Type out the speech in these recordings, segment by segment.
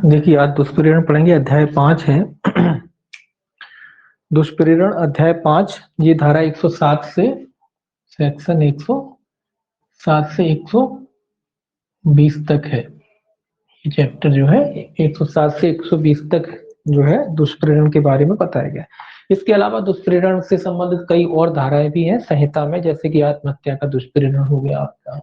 देखिए आज दुष्प्रेरण पढ़ेंगे, अध्याय 5 है। दुष्प्रेरण अध्याय 5, ये धारा 107 से सेक्शन 107 से 120 तक है। ये चैप्टर जो है 107 से 120 तक जो है दुष्प्रेरण के बारे में बताया गया। इसके अलावा दुष्प्रेरण से संबंधित कई और धाराएं भी हैं संहिता में, जैसे कि आत्महत्या का दुष्प्रेरण हो गया, आपका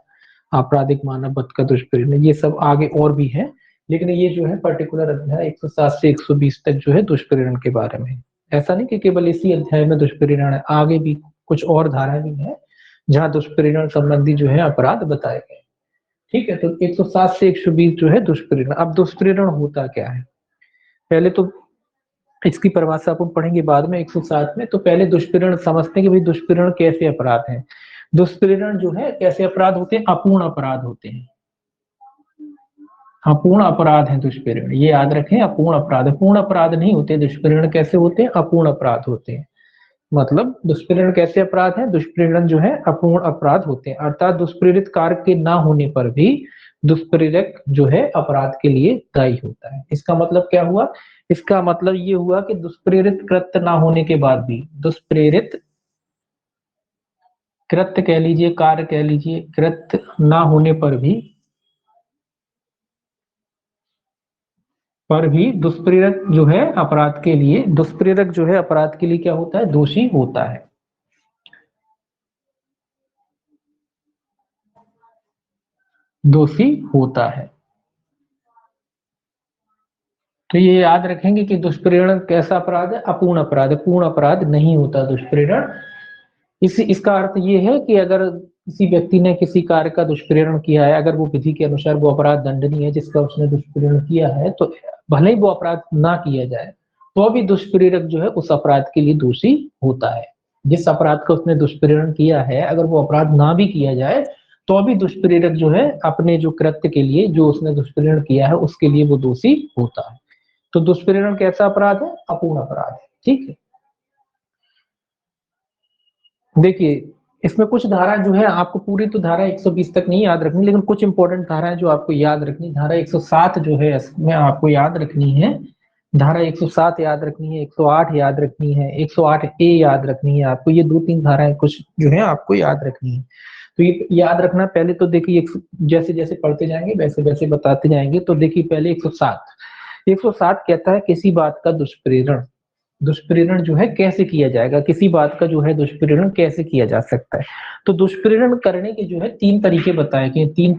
आपराधिक मानव वध का दुष्प्रेरण, ये सब आगे और भी है। लेकिन ये जो है पर्टिकुलर अध्याय 107 से 120 तक जो है दुष्प्रेरण के बारे में। ऐसा नहीं कि केवल इसी अध्याय में दुष्प्रेरण है, आगे भी कुछ और धाराएं भी है जहाँ दुष्प्रेरण संबंधी जो है अपराध बताए गए। ठीक है, तो 107 से 120 जो है दुष्प्रेरण। अब दुष्प्रेरण होता क्या है, पहले तो इसकी परिभाषा अपन पढ़ेंगे बाद में 107 में। तो पहले दुष्प्रेरण समझते हैं कि भाई दुष्प्रेरण कैसे अपराध है। दुष्प्रेरण जो है कैसे अपराध होते हैं, अपूर्ण अपराध होते हैं। अपूर्ण अपराध है दुष्प्रेरण, ये याद रखें, अपूर्ण अपराध। पूर्ण अपराध नहीं होते दुष्प्रेरण। कैसे होते हैं, अपूर्ण अपराध होते हैं। मतलब दुष्प्रेरण कैसे अपराध है, दुष्प्रेरण जो है अपूर्ण अपराध होते हैं, अर्थात दुष्प्रेरित कार्य के ना होने पर भी दुष्प्रेरक जो है अपराध के लिए दायी होता है। इसका मतलब क्या हुआ, इसका मतलब ये हुआ कि दुष्प्रेरित कृत्य ना होने के बाद भी, दुष्प्रेरित कृत्य कह लीजिए, कार्य कह लीजिए, कृत्य ना होने पर भी दुष्प्रेरक जो है अपराध के लिए, दुष्प्रेरक जो है अपराध के लिए क्या होता है, दोषी होता है। दोषी होता है। तो ये याद रखेंगे कि दुष्प्रेरण कैसा अपराध है, अपूर्ण अपराध है। पूर्ण अपराध नहीं होता दुष्प्रेरण। इसका अर्थ ये है कि अगर किसी व्यक्ति ने किसी कार्य का दुष्प्रेरण किया है, अगर वो विधि के अनुसार वो अपराध दंडनीय है जिसका उसने दुष्प्रेरण किया है, तो भले ही वो अपराध ना किया जाए तो भी दुष्प्रेरक जो है उस अपराध के लिए दोषी होता है। जिस अपराध का उसने दुष्प्रेरण किया है, अगर वो अपराध ना भी किया जाए तो भी दुष्प्रेरक जो है अपने जो कृत्य के लिए, जो उसने दुष्प्रेरण किया है उसके लिए वो दोषी होता है। तो दुष्प्रेरण कैसा अपराध है, अपूर्ण अपराध है। ठीक है, देखिए इसमें कुछ धारा जो है आपको, पूरी तो धारा 120 तक नहीं याद रखनी, लेकिन कुछ इंपॉर्टेंट धाराएं जो आपको याद रखनी। धारा 107 जो है इसमें आपको याद रखनी है, धारा 107 याद रखनी है, 108 याद रखनी है, 108 ए याद रखनी है आपको। ये दो तीन धाराएं कुछ जो है आपको याद रखनी है। तो ये याद रखना। पहले तो देखिए जैसे जैसे पढ़ते जाएंगे वैसे वैसे बताते जाएंगे। तो देखिए पहले 107 कहता है किसी बात का दुष्प्रेरण, दुष्प्रेरण जो है कैसे किया जाएगा, किसी बात का जो है दुष्प्रेरण कैसे किया जा सकता है। तो दुष्प्रेरण करने के जो है तीन तरीके बताए गए, तीन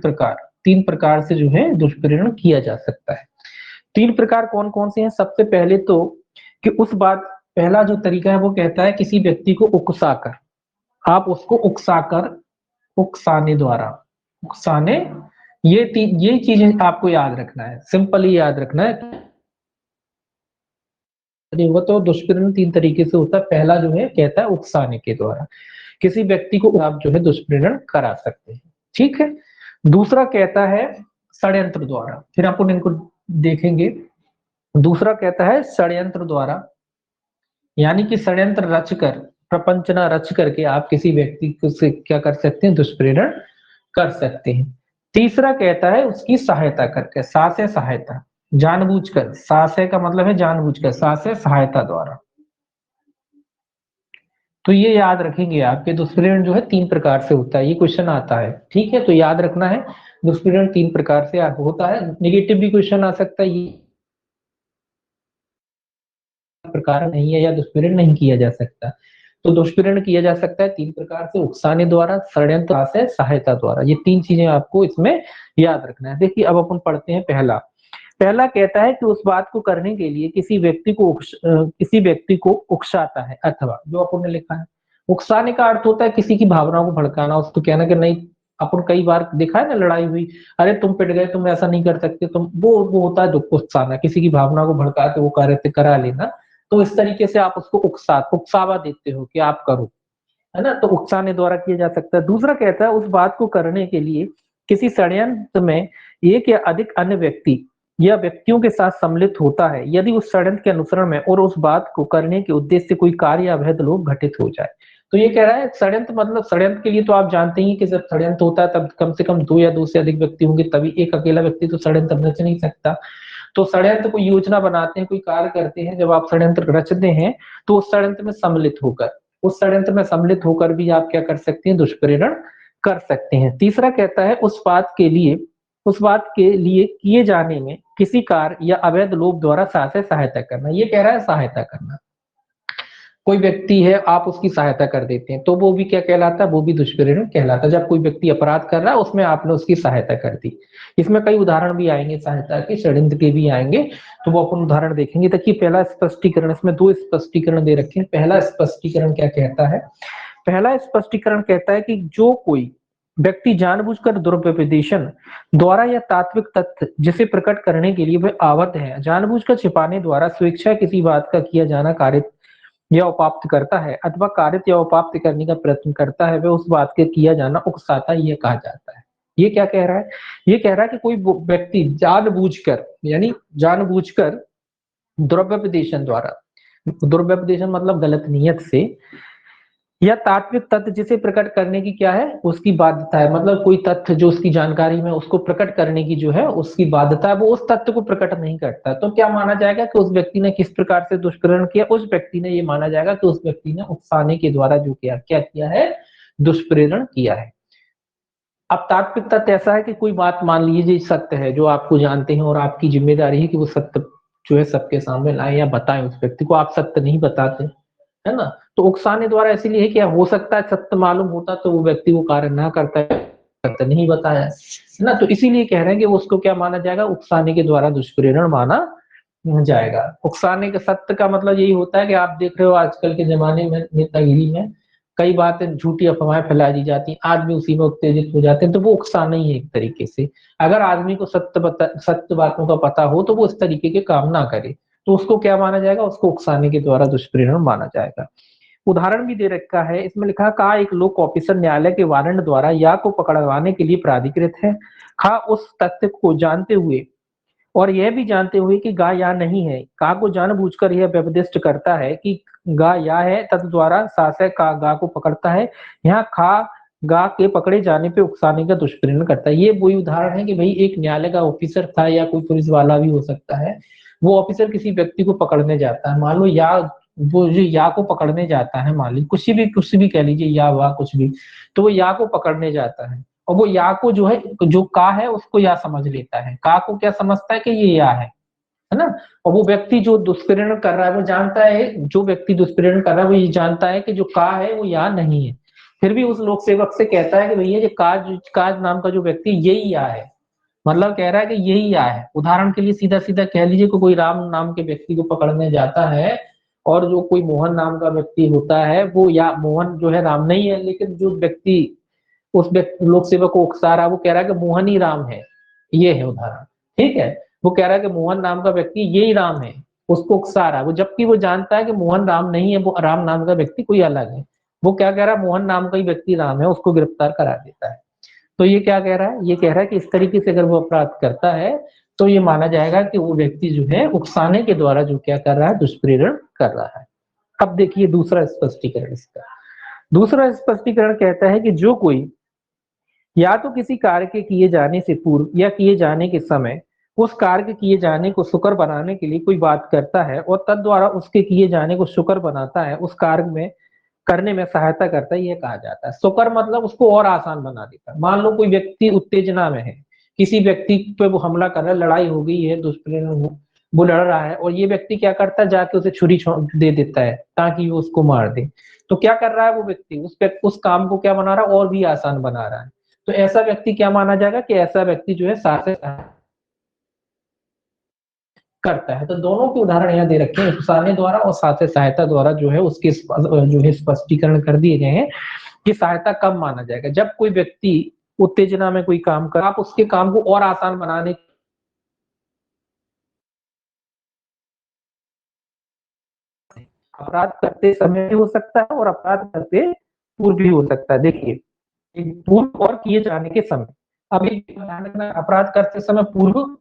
प्रकार से जो है दुष्प्रेरण किया जा सकता है। तीन प्रकार कौन कौन से हैं, सबसे पहले तो कि उस बात, पहला जो तरीका है वो कहता है किसी व्यक्ति को उकसाकर, आप उसको उकसाकर, उकसाने द्वारा, उकसाने, ये चीजें आपको याद रखना है, सिंपली याद रखना है। होगा तो दुष्प्रेरण तीन तरीके से होता है। पहला जो है कहता है उकसाने के द्वारा, किसी व्यक्ति को आप जो है दुष्प्रेरण करा सकते हैं। ठीक है, दूसरा कहता है षड्यंत्र द्वारा, फिर अपन इनको देखेंगे। दूसरा कहता है षड्यंत्र द्वारा, यानी कि षड्यंत्र रचकर, प्रपंचना रच करके आप किसी व्यक्ति को से क्या कर सकते हैं, दुष्प्रेरण कर सकते हैं। तीसरा कहता है उसकी सहायता करके, सासे सहायता, जानबूझकर, सासे का मतलब है जानबूझकर, सासे सहायता द्वारा। तो ये याद रखेंगे आपके, दुष्प्रेरण जो है तीन प्रकार से होता है, ये क्वेश्चन आता है। ठीक है, तो याद रखना है दुष्प्रेरण तीन प्रकार से होता है। नेगेटिव भी क्वेश्चन आ सकता है, ये प्रकार नहीं है या दुष्प्रेरण नहीं किया जा सकता। तो दुष्प्रेरण किया जा सकता है तीन प्रकार से, उकसाने द्वारा, षड्यंत्र से, सहायता द्वारा। ये तीन चीजें आपको इसमें याद रखना है। देखिए अब अपन पढ़ते हैं पहला। पहला कहता है कि उस बात को करने के लिए किसी व्यक्ति को उकसाता है, अथवा जो अपन ने लिखा है, उकसाने का अर्थ होता है किसी की भावनाओं को भड़काना, उसको कहना कि नहीं। अपन कई बार देखा है ना, लड़ाई हुई, अरे तुम पिट गए, तुम ऐसा नहीं कर सकते, तुम, वो होता है दुख, उकसाना, किसी की भावना को भड़का के वो कार्य करा लेना। तो इस तरीके से आप उसको उकसावा देते हो कि आप करो, है ना। तो उकसाने द्वारा किया जा सकता है। दूसरा कहता है उस बात को करने के लिए किसी षड्यंत्र में एक या अधिक अन्य व्यक्ति या व्यक्तियों के साथ सम्मिलित होता है, यदि उस षड्यंत्र के अनुसरण में और उस बात को करने के उद्देश्य से कोई कार्य या अवैध लोभ घटित हो जाए। तो ये कह रहा है षड्यंत्र, मतलब षड्यंत्र के लिए तो आप जानते ही कि जब षड्यंत्र होता है तब कम से कम दो या दो से अधिक व्यक्ति होंगे, तभी, एक अकेला व्यक्ति तो षड्यंत्र रच नहीं सकता। तो षड्यंत्र कोई योजना बनाते हैं, कोई कार्य करते हैं, जब आप षड्यंत्र रचते हैं तो उस षड्यंत्र में सम्मिलित होकर भी आप क्या कर सकते हैं, दुष्प्रेरण कर सकते हैं। तीसरा कहता है उस बात के लिए किए जाने में किसी कार्य या अवैध लोभ द्वारा सहायता करना। ये कह रहा है सहायता करना। कोई व्यक्ति है, आप उसकी सहायता कर देते हैं तो वो भी क्या कहलाता है, वो भी दुष्प्रेरण कहलाता है। जब कोई व्यक्ति अपराध कर रहा है उसमें आपने उसकी सहायता कर दी। इसमें कई उदाहरण भी आएंगे सहायता के, षड्यंत्र के भी आएंगे, तो वो अपन उदाहरण देखेंगे। देखिए पहला स्पष्टीकरण, इसमें दो स्पष्टीकरण दे रखे हैं। पहला स्पष्टीकरण क्या कहता है, पहला स्पष्टीकरण कहता है कि जो कोई व्यक्ति जानबूझकर दुर्व्यपदेशन द्वारा या तात्विक तथ्य जिसे प्रकट करने के लिए वह आवद्ध है, जानबूझकर छिपाने द्वारा स्वेच्छा किसी बात का किया जाना कार्य या उपाप्त करता है अथवा कारित या उपाप्त करने का प्रयत्न करता है, वह उस बात के किया जाना उकसाता यह कहा जाता है। ये क्या कह रहा है, ये कह रहा है कि कोई व्यक्ति जानबूझकर, यानी जानबूझकर दुर्व्यपदेशन द्वारा, दुर्व्यपदेशन मतलब गलत नियत से, या तात्विक तथ्य जिसे प्रकट करने की क्या है, उसकी बाध्यता है, मतलब कोई तथ्य जो उसकी जानकारी में उसको प्रकट करने की जो है उसकी बाध्यता है, वो उस तथ्य को प्रकट नहीं करता, तो क्या माना जाएगा कि उस व्यक्ति ने किस प्रकार से दुष्प्रेरण किया, उस व्यक्ति ने, ये माना जाएगा कि उस व्यक्ति ने उकसाने के द्वारा जो क्या किया है, दुष्प्रेरण किया है। अब तात्विक तथ्य ऐसा है कि कोई बात मान लीजिए सत्य है जो आपको जानते हैं और आपकी जिम्मेदारी है कि वो सत्य जो है सबके सामने लाए या बताएं, उस व्यक्ति को आप सत्य नहीं बताते, है ना, तो उकसाने द्वारा इसीलिए है कि हो सकता है सत्य मालूम होता तो वो व्यक्ति वो कार्य ना करता है, सत्य नहीं बताया, है ना, तो इसीलिए कह रहे हैं कि उसको क्या माना जाएगा, उकसाने के द्वारा दुष्प्रेरण माना जाएगा। उकसाने के सत्य का मतलब यही होता है कि आप देख रहे हो आजकल के जमाने में नेतागिरी में कई बातें झूठी अफवाहें फैला दी जाती हैं, आदमी उसी में उत्तेजित हो जाते हैं, तो वो उकसाना ही है एक तरीके से। अगर आदमी को सत्य बातों का पता हो तो वो इस तरीके के काम ना करे, तो उसको क्या माना जाएगा, उसको उकसाने के द्वारा दुष्प्रेरण माना जाएगा। उदाहरण भी दे रखा है, इसमें लिखा कहा एक लोक ऑफिसर न्यायालय के वारंट द्वारा या को पकड़वाने के लिए प्राधिकृत है, खा उस तथ्य को जानते हुए और यह भी जानते हुए कि गा या नहीं है, का को जानबूझकर यह व्यपदिष्ट करता है कि गा या है, तद द्वारा शासक का गा को पकड़ता है, यहाँ खा गा के पकड़े जाने पे उकसाने का दुष्प्रेरण करता है। ये वही उदाहरण है कि भाई एक न्यायालय का ऑफिसर था या कोई पुलिस वाला भी हो सकता है, वो ऑफिसर किसी व्यक्ति को पकड़ने जाता है, मान लो या वो जो या को पकड़ने जाता है, मान ली कुछ भी कह लीजिए, या वाह कुछ भी, तो वो या को पकड़ने जाता है और वो या को जो है, जो का है उसको या समझ लेता है, का को क्या समझता है कि ये या है ना, और वो व्यक्ति जो दुष्प्रेरण कर रहा है वो जानता है, जो व्यक्ति दुष्प्रेरण कर रहा है वो ये जानता है कि जो का है वो या नहीं है, फिर भी उस लोक सेवक से कहता है कि भैया ये काज नाम का जो व्यक्ति यही या है, मतलब कह रहा है कि यही या है। उदाहरण के लिए सीधा सीधा कह लीजिए कि कोई राम नाम के व्यक्ति को पकड़ने जाता है और जो कोई मोहन नाम का व्यक्ति होता है, वो या मोहन जो है राम नहीं है, लेकिन जो व्यक्ति उस व्यक्ति लोक सेवक को उकसा रहा है वो कह रहा है कि मोहन ही राम है, ये है उदाहरण, ठीक है, वो कह रहा है कि मोहन नाम का व्यक्ति यही राम है, उसको उकसा रहा है वो, जबकि वो जानता है कि मोहन राम नहीं है, वो राम नाम का व्यक्ति कोई अलग है, वो क्या कह रहा है, मोहन नाम का ही व्यक्ति राम है, उसको गिरफ्तार करा देता है। तो ये क्या कह रहा है, ये कह रहा है कि इस तरीके से अगर वो अपराध करता है तो ये माना जाएगा कि वो व्यक्ति जो है उकसाने के द्वारा जो क्या कर रहा है, दुष्प्रेरण कर रहा है। अब देखिए दूसरा स्पष्टीकरण इसका, दूसरा स्पष्टीकरण कहता है कि जो कोई या तो किसी कार्य के किए जाने से पूर्व या किए जाने के समय उस कार्य के किए जाने को सुकर बनाने के लिए कोई बात करता है और तद द्वारा उसके किए जाने को शुकर बनाता है, उस कार्य में करने में सहायता करता है, यह कहा जाता है। सुकर मतलब उसको और आसान बना देता है। मान लो कोई व्यक्ति उत्तेजना में है, किसी व्यक्ति पे वो हमला कर रहा है, लड़ाई हो गई है, दुष्प्रेरण वो लड़ रहा है और ये व्यक्ति क्या करता है, जाके उसे छुरी दे देता है ताकि वो उसको मार दे, तो क्या कर रहा है वो व्यक्ति, उस काम को क्या बना रहा है, और भी आसान बना रहा है, तो ऐसा व्यक्ति क्या माना जाएगा कि ऐसा व्यक्ति जो है करता है। तो दोनों के उदाहरण यहाँ दे रखे हैं, उकसाने द्वारा और साथ सहायता द्वारा जो है उसके जो है स्पष्टीकरण कर दिए गए हैं कि सहायता कब माना जाएगा, जब कोई व्यक्ति उत्तेजना में कोई काम कर, आप उसके काम को और आसान बनाने, अपराध करते समय भी हो सकता है और अपराध करते पूर्व भी हो सकता है। देखिए पूर्व और किए जाने के समय, अब एक ध्यान रखना, अपराध करते समय पूर्व,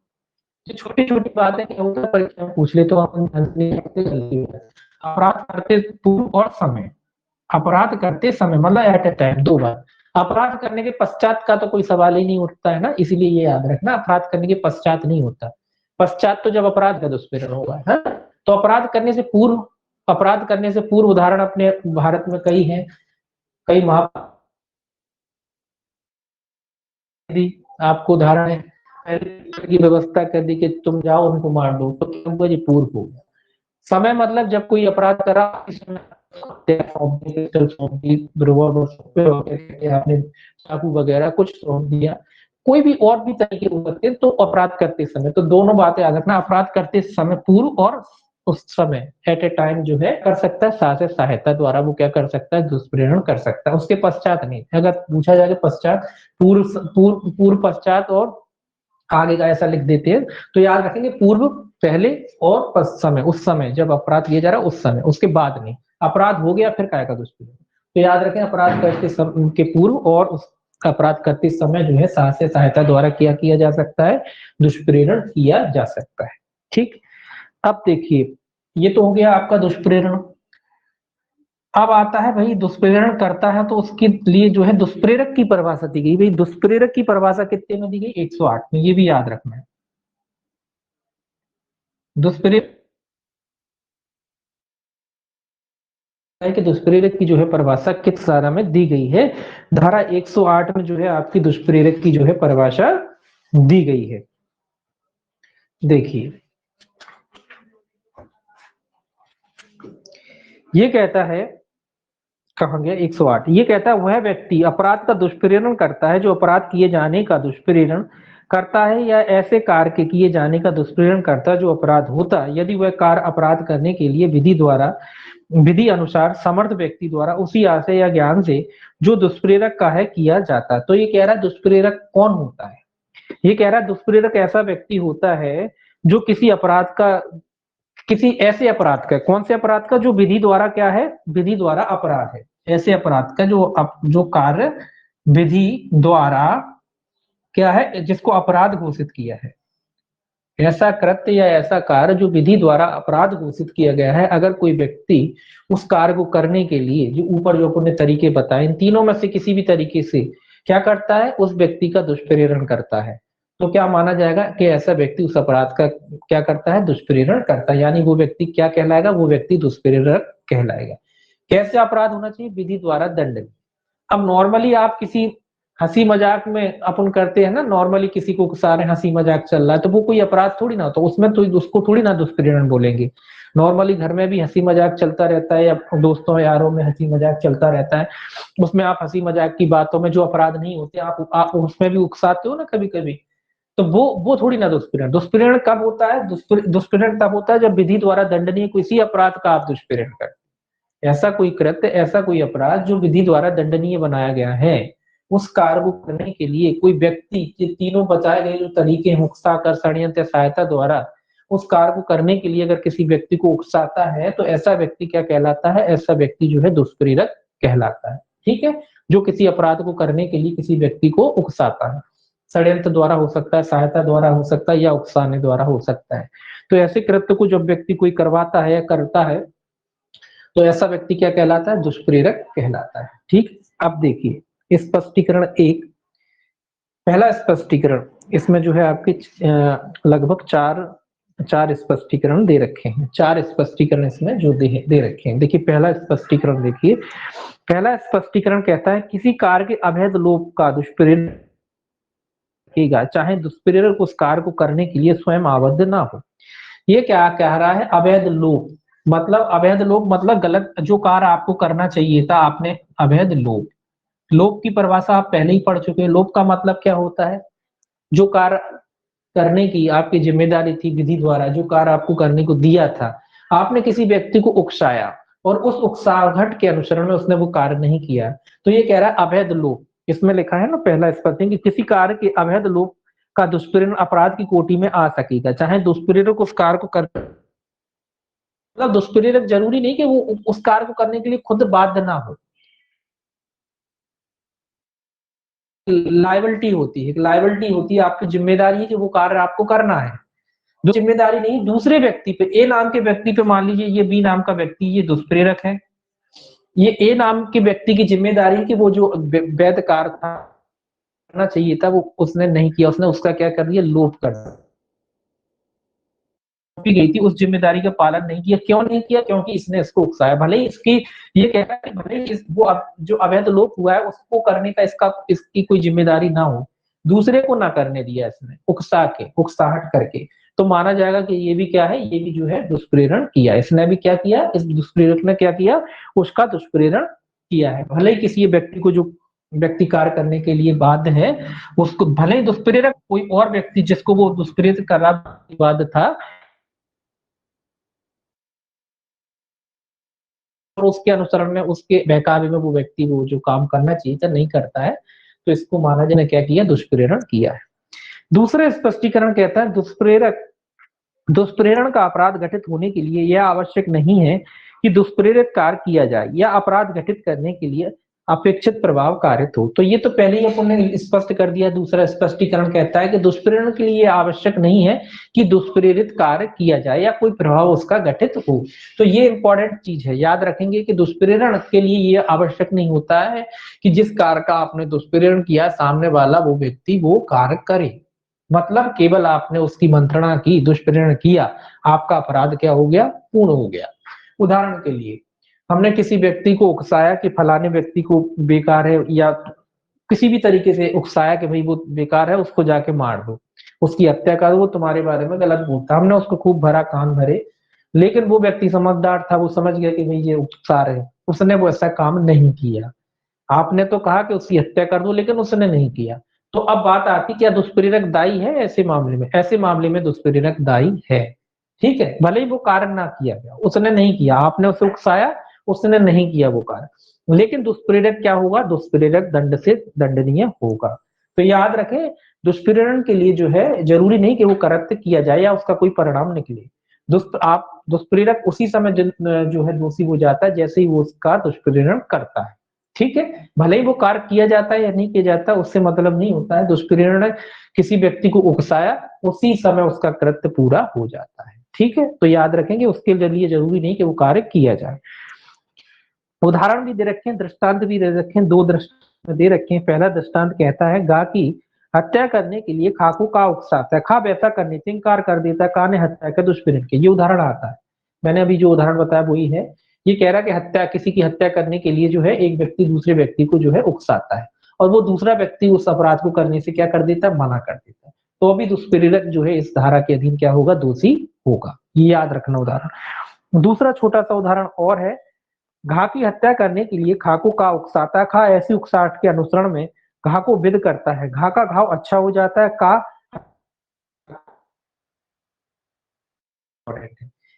छोटी छोटी बातें क्या होता है, परीक्षा में पूछ ले तो अपन गलती है। अपराध करते पूर्व और समय, अपराध करते समय मतलब एट ए टाइम, दो बार, अपराध करने के पश्चात का तो कोई सवाल ही नहीं उठता है ना, इसीलिए ये याद रखना, अपराध करने के पश्चात नहीं होता, पश्चात तो जब अपराध का दुष्प्रेरण होगा, है? तो अपराध करने से पूर्व, अपराध करने से पूर्व उदाहरण अपने भारत में कई हैं, कई महा आपको उदाहरण है की व्यवस्था कर दी कि तुम जाओ उनको मार दो, तो क्या हुआ जी, पूर्व हो गया। समय मतलब जब कोई अपराध करा आपने चाकू वगैरह कुछ सौंप दिया, कोई भी और भी तरीके हो सकते हैं, तो अपराध करते समय तो दोनों बातें याद रखना, अपराध करते समय पूर्व और उस समय एट ए टाइम जो है कर सकता है, साथ सहायता द्वारा वो क्या कर सकता है, दुष्प्रेरण कर सकता है, उसके पश्चात नहीं। अगर पूछा जाए पश्चात, पूर्व पूर्व पूर्व पश्चात और आगे का ऐसा लिख देते हैं, तो याद रखेंगे पूर्व पहले और समय, उस समय जब अपराध किया जा रहा है उस समय, उसके बाद नहीं। अपराध हो गया फिर काय का दुष्प्रेरण, तो याद रखें अपराध करते समय के पूर्व और उस अपराध करते समय जो है साहस्य सहायता द्वारा किया जा सकता है, दुष्प्रेरण किया जा सकता है। ठीक, अब देखिए ये तो हो गया आपका दुष्प्रेरण। अब आता है भाई दुष्प्रेरण करता है तो उसके लिए जो है दुष्प्रेरक की परिभाषा दी गई। भाई दुष्प्रेरक की परिभाषा कितने में दी गई, 108 में, ये भी याद रखना है। दुष्प्रेरक कि दुष्प्रेरक की जो है परिभाषा किस धारा में दी गई है, धारा 108 में जो है आपकी दुष्प्रेरक की जो है परिभाषा दी गई है। देखिए ये कहता है, कहां गया 108, ये कहता है वह व्यक्ति अपराध का दुष्प्रेरण करता है जो अपराध किए जाने का दुष्प्रेरण करता है या ऐसे कार्य के किए जाने का दुष्प्रेरण करता है जो अपराध होता है, यदि वह कार्य अपराध करने के लिए विधि अनुसार समर्थ व्यक्ति द्वारा उसी आशय या ज्ञान से जो दुष्प्रेरक का है किया जाता। तो ये कह रहा है दुष्प्रेरक कौन होता है, ये कह रहा है दुष्प्रेरक ऐसा व्यक्ति होता है जो किसी अपराध का, किसी ऐसे अपराध का, कौन से अपराध का, जो विधि द्वारा क्या है, विधि द्वारा अपराध है, ऐसे अपराध का जो कार्य विधि द्वारा क्या है, जिसको अपराध घोषित किया है, ऐसा कृत्य या ऐसा कार्य जो विधि द्वारा अपराध घोषित किया गया है, अगर कोई व्यक्ति उस कार्य को करने के लिए जो ऊपर जो अपने तरीके बताए, इन तीनों में से किसी भी तरीके से क्या करता है, उस व्यक्ति का दुष्प्रेरण करता है, तो क्या माना जाएगा कि ऐसा व्यक्ति उस अपराध का क्या करता है, दुष्प्रेरण करता है, यानी वो व्यक्ति क्या कहलाएगा, वो व्यक्ति दुष्प्रेरक कहलाएगा। कैसे अपराध होना चाहिए, विधि द्वारा दंड। अब नॉर्मली आप किसी हंसी मजाक में अपन करते हैं ना, नॉर्मली किसी को सारे हंसी मजाक चल रहा है तो वो कोई अपराध थोड़ी ना, तो उसमें तो उसको थोड़ी ना दुष्प्रेरण बोलेंगे। नॉर्मली घर में भी हंसी मजाक चलता रहता है या दोस्तों यारों में हंसी मजाक चलता रहता है, उसमें आप हंसी मजाक की बातों में जो अपराध नहीं होते आप उसमें भी उकसाते हो ना कभी कभी, तो वो थोड़ी ना दुष्प्रेरण। दुष्प्रेरण कब होता है, दुष्प्रेरण तब होता है जब विधि द्वारा दंडनीय किसी अपराध का आप दुष्प्रेरण करते, ऐसा कोई कृत्य, ऐसा कोई अपराध जो विधि द्वारा दंडनीय बनाया गया है, उस कार्य को करने के लिए कोई व्यक्ति, ये तीनों बताए गए जो तरीके हैं, उकसाकर, षड्यंत्र, सहायता द्वारा उस कार्य को करने के लिए अगर किसी व्यक्ति को उकसाता है, तो ऐसा व्यक्ति क्या कहलाता है, ऐसा व्यक्ति जो है दुष्प्रेरक कहलाता है। ठीक है, जो किसी अपराध को करने के लिए किसी व्यक्ति को उकसाता है, षड्यंत्र द्वारा हो सकता है, सहायता द्वारा हो सकता है, या उकसाने द्वारा हो सकता है। तो ऐसे कृत्य को जब व्यक्ति कोई करवाता है या करता है, तो ऐसा व्यक्ति क्या कहलाता है, दुष्प्रेरक कहलाता है। ठीक, अब देखिए स्पष्टीकरण एक, पहला स्पष्टीकरण, इसमें जो है आपके लगभग चार स्पष्टीकरण दे रखे हैं, चार स्पष्टीकरण इसमें जो दे रखे हैं। देखिए पहला स्पष्टीकरण देखिए, पहला स्पष्टीकरण कहता है किसी कार्य के अवैध लोप का दुष्प्रेरण किएगा, चाहे दुष्प्रेरक उस कार्य को करने के लिए स्वयं आबद्ध ना हो। ये क्या कह रहा है, अवैध लोप मतलब, अवैध लोप मतलब गलत जो कार्य आपको करना चाहिए था आपने, अवैध लोप। लोप की परिभाषा आप पहले ही पढ़ चुके हैं। लोप का मतलब क्या होता है, जो कार्य करने की आपकी जिम्मेदारी थी विधि द्वारा, जो कार्य आपको करने को दिया था, आपने किसी व्यक्ति को उकसाया और उस उकसाहट के अनुसरण में उसने वो कार्य नहीं किया, तो ये कह रहा है अवैध लोप। इसमें लिखा है ना पहला स्पष्टीकरण कि किसी कार्य के अवैध लोप का दुष्प्रेरण अपराध की कोटि में आ सकेगा, चाहे दुष्प्रेरक उस कार्य को कर, मतलब दुष्प्रेरक जरूरी नहीं कि वो उस कार्य को करने के लिए खुद बाध्य ना हो। लाइबिलिटी होती है, लाइबिलिटी होती है, आपकी जिम्मेदारी है कि वो कार्य आपको करना है। जो जिम्मेदारी नहीं दूसरे व्यक्ति पे, ए नाम के व्यक्ति पे, मान लीजिए ये बी नाम का व्यक्ति ये दुष्प्रेरक है, ये ए नाम के व्यक्ति की जिम्मेदारी है कि वो जो वैध कार्य था करना चाहिए था वो उसने नहीं किया, उसने उसका क्या कर दिया, लोप कर दिया। सौंपी गई थी उस जिम्मेदारी का पालन नहीं किया। क्यों नहीं किया? क्योंकि इसने इसको उकसाया। भले ही इसकी ये कह रहा है कि भले ही वो जो अवैध लोप हुआ है उसको करने का इसकी कोई जिम्मेदारी ना हो, दूसरे को ना करने दिया इसने, उकसाहट करके, तो माना जाएगा कि ये भी क्या है, ये भी जो है दुष्प्रेरण किया। इसने भी क्या किया, इस दुष्प्रेरक ने क्या किया, उसका दुष्प्रेरण किया है। भले ही किसी व्यक्ति को, जो व्यक्ति कार्य करने के लिए बाध्य है, उसको भले ही दुष्प्रेरक कोई और व्यक्ति जिसको वो दुष्प्रेरित कर रहा बाध्य था, और उसके अनुसरण में, उसके बहकावे में वो व्यक्ति वो जो काम करना चाहिए था नहीं करता है, तो इसको माना जाए क्या किया, दुष्प्रेरण किया है। दूसरा स्पष्टीकरण कहता है दुष्प्रेरण का अपराध घटित होने के लिए यह आवश्यक नहीं है कि दुष्प्रेरित कार्य किया जाए या अपराध घटित करने के लिए अपेक्षित प्रभाव कारित हो। तो ये तो पहले ही अपन ने स्पष्ट कर दिया। दूसरा स्पष्टीकरण कहता है कि दुष्प्रेरण के लिए आवश्यक नहीं है कि दुष्प्रेरित कार्य किया जाए या कोई प्रभाव उसका घटित हो। तो ये इंपॉर्टेंट चीज है, याद रखेंगे कि दुष्प्रेरण के लिए ये आवश्यक नहीं होता है कि जिस कार्य का आपने दुष्प्रेरण किया सामने वाला वो व्यक्ति वो कार्य करे। मतलब केवल आपने उसकी मंत्रणा की, दुष्प्रेरण किया, आपका अपराध क्या हो गया, पूर्ण हो गया। उदाहरण के लिए हमने किसी व्यक्ति को उकसाया कि फलाने व्यक्ति को बेकार है, या किसी भी तरीके से उकसाया कि भाई वो बेकार है, उसको जाके मार दो, उसकी हत्या कर दो, वो तुम्हारे बारे में गलत बोलता। हमने उसको खूब भरा कान भरे, लेकिन वो व्यक्ति समझदार था, वो समझ गया कि भाई ये उकसा रहे, उसने वो ऐसा काम नहीं किया। आपने तो कहा कि उसकी हत्या कर दो, लेकिन उसने नहीं किया। तो अब बात आती, क्या दुष्प्रेरक दायी है ऐसे मामले में? ऐसे मामले में दुष्प्रेरक दायी है। ठीक है, भले ही वो कार्य ना किया गया, उसने नहीं किया, आपने उसे उकसाया, उसने नहीं किया वो कार्य, लेकिन दुष्प्रेरक क्या होगा, दुष्प्रेरक दंड से दंडनीय होगा। तो याद रखें, दुष्प्रेरण के लिए जो है जरूरी नहीं कि वो कृत्य किया जाए या उसका कोई परिणाम निकले। आप दुष्प्रेरक उसी समय जो है दोषी हो जाता है जैसे ही वो उसका दुष्प्रेरण करता है। ठीक है, भले ही वो कार्य किया जाता है या नहीं किया जाता, उससे मतलब नहीं होता है। दुष्प्रेरण किसी व्यक्ति को उकसाया, उसी समय उसका कृत्य पूरा हो जाता है। ठीक है, तो याद रखेंगे उसके लिए जरूरी नहीं कि वो कार्य किया जाए। उदाहरण भी दे रखे हैं, दृष्टांत भी दे रखे हैं, दो दृष्टांत दे रखे हैं। पहला दृष्टांत कहता है, गा की हत्या करने के लिए खा को का उकसाता है, खा वैसा करने से इनकार कर देता है, का ने हत्या का दुष्प्रेरण के। ये उदाहरण आता है, मैंने अभी जो उदाहरण बताया वही है। ये कह रहा है कि हत्या, किसी की हत्या करने के लिए जो है एक व्यक्ति दूसरे व्यक्ति को जो है उकसाता है, और वो दूसरा व्यक्ति उस अपराध को करने से क्या कर देता है, मना कर देता है, तो अभी दुष्प्रेरक जो है इस धारा के अधीन क्या होगा, दोषी होगा। ये याद रखना उदाहरण। दूसरा छोटा सा उदाहरण और है, घा की हत्या करने के लिए खा को का उकसाता है, खा ऐसी उकसाहट के अनुसरण में घा को विद करता है, घा का घाव अच्छा हो जाता है, का।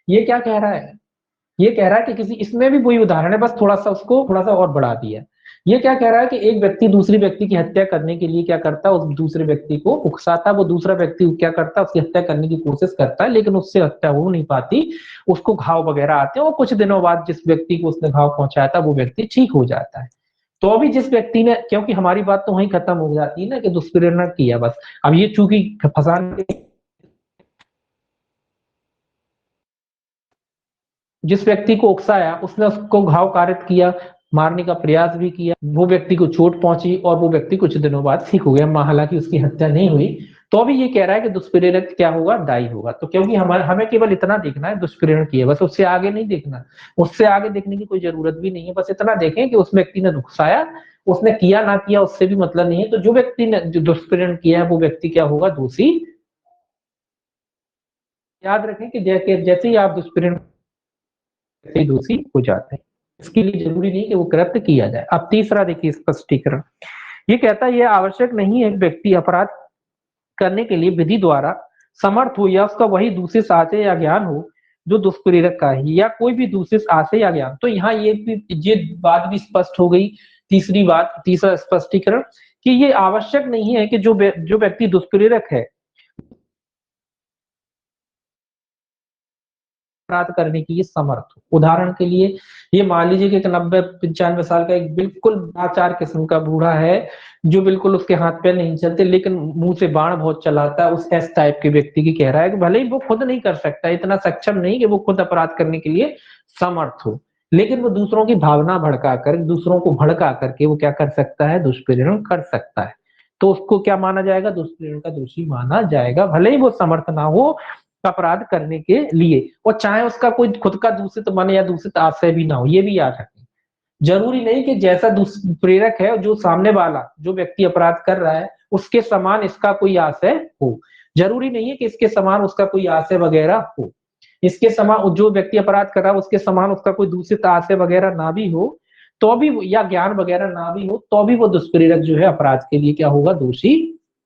ये क्या कह रहा है, ये कह रहा है कि किसी, इसमें भी वही उदाहरण है, बस थोड़ा सा उसको थोड़ा सा और बढ़ा दिया। ये क्या कह रहा है कि एक व्यक्ति दूसरे व्यक्ति की हत्या करने के लिए क्या करता है, उस दूसरे व्यक्ति को उकसाता, वो दूसरा व्यक्ति क्या करता है, उसकी हत्या करने की कोशिश करता है, लेकिन उससे हत्या हो नहीं पाती, उसको घाव वगैरह आते हैं, और कुछ दिनों बाद जिस व्यक्ति को उसने घाव पहुंचाया था वो व्यक्ति ठीक हो जाता है। तो अभी जिस व्यक्ति ने, क्योंकि हमारी बात तो वहीं खत्म हो जाती है ना कि दुष्प्रेरणा किया बस, अब ये चूंकि फंसाने, जिस व्यक्ति को उकसाया उसने उसको घाव कारित किया, मारने का प्रयास भी किया, वो व्यक्ति को चोट पहुंची और वो व्यक्ति कुछ दिनों बाद ठीक हो गया, हालांकि उसकी हत्या नहीं हुई। तो अभी ये कह रहा है कि दुष्प्रेरक क्या होगा, दायी होगा। तो क्योंकि हमें केवल इतना देखना है, दुष्प्रेरण किया, बस उससे आगे नहीं देखना, उससे आगे देखने की कोई जरूरत भी नहीं है। बस इतना देखें कि उस व्यक्ति ने उकसाया, उसने किया ना किया उससे भी मतलब नहीं है। तो जो व्यक्ति ने जो दुष्प्रेरण किया है वो व्यक्ति क्या होगा, दोषी। याद रखें कि जैसे ही आप दुष्प्रेरण से दोषी हो जाते हैं। इसके लिए जरूरी नहीं कि वो कृत्य किया जाए। अब तीसरा देखिए स्पष्टीकरण, ये कहता है यह आवश्यक नहीं है व्यक्ति अपराध करने के लिए विधि द्वारा समर्थ हो या उसका वही दूसरे आशय या ज्ञान हो जो दुष्प्रेरक का है, या कोई भी दूसरे आशय या ज्ञान। तो यहाँ ये बात भी स्पष्ट हो गई। तीसरी बात, तीसरा स्पष्टीकरण, कि ये आवश्यक नहीं है कि जो व्यक्ति दुष्प्रेरक है अपराध करने की ये समर्थ हो। उदाहरण के लिए, ये मान लीजिए कि एक 90-95 साल का एक बिल्कुल नाचार किस्म का बूढ़ा है, जो बिल्कुल उसके हाथ पैर नहीं चलते, लेकिन मुंह से बाण बहुत चलाता है, उस एस टाइप के व्यक्ति की कह रहा है कि भले ही वो खुद नहीं कर सकता, इतना सक्षम नहीं कि वो खुद अपराध करने के लिए समर्थ हो, लेकिन वो दूसरों की भावना भड़का कर, दूसरों को भड़का करके वो क्या कर सकता है, दुष्प्रेरण कर सकता है। तो उसको क्या माना जाएगा, दुष्प्रेरण का दोषी माना जाएगा, भले ही वो समर्थ ना हो, अपराध करने के लिए, और चाहे उसका कोई खुद का दूषित मन या दूषित आशय भी ना हो, ये भी याद रखें। जरूरी नहीं कि जैसा प्रेरक है, जो सामने वाला जो व्यक्ति अपराध कर रहा है उसके समान इसका कोई आशय हो। जरूरी नहीं है कि इसके समान उसका कोई आशय वगैरह हो। इसके समान जो व्यक्ति अपराध कर रहा है उसके समान उसका कोई दूषित आशय वगैरह ना भी हो, तो भी, या ज्ञान वगैरह ना भी हो, तो भी वो दुष्प्रेरक जो है अपराध के लिए क्या होगा, दोषी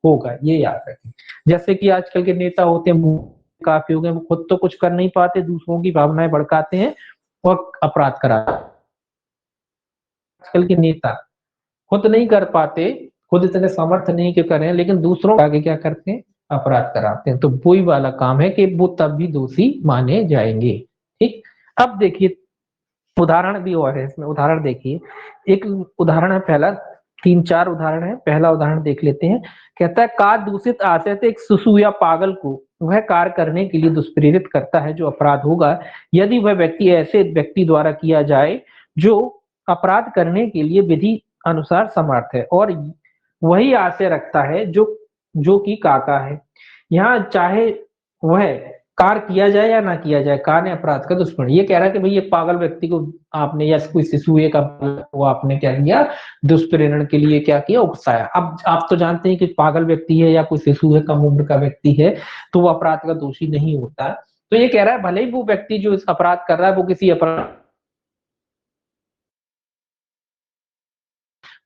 होगा। ये याद रखें। जैसे कि आजकल के नेता होते हैं, मुंह काफी हो गए, वो खुद तो कुछ कर नहीं पाते, दूसरों की भावनाएं भड़काते हैं और अपराध कराते हैं। आजकल के नेता खुद नहीं कर पाते, खुद इतने समर्थ नहीं कि करें, लेकिन दूसरों के आगे क्या करते हैं, अपराध कराते हैं। तो वही वाला काम है कि वो तब भी दोषी माने जाएंगे। ठीक। अब देखिए उदाहरण भी और है इसमें, उदाहरण देखिए। एक उदाहरण है पहला, 3-4 उदाहरण है। पहला उदाहरण देख लेते हैं। कहता है, कार दूषित आशय से एक शिशु या पागल को वह कार्य करने के लिए दुष्प्रेरित करता है जो अपराध होगा यदि वह व्यक्ति ऐसे व्यक्ति द्वारा किया जाए जो अपराध करने के लिए विधि अनुसार समर्थ है और वही आशय रखता है जो कि काका है। यहाँ चाहे वह कार्य किया जाए या ना किया जाए, कार ने अपराध का दुष्प्रेरण। ये कह रहा है कि भाई ये पागल व्यक्ति को आपने, या कोई शिशु का वो आपने क्या किया, दुष्प्रेरण के लिए क्या किया, उकसाया। अब आप तो जानते हैं कि पागल व्यक्ति है या कोई शिशु है, कम उम्र का व्यक्ति है, तो वो अपराध का दोषी नहीं होता। तो ये कह रहा है भले ही वो व्यक्ति जो इस अपराध कर रहा है वो किसी अपराध,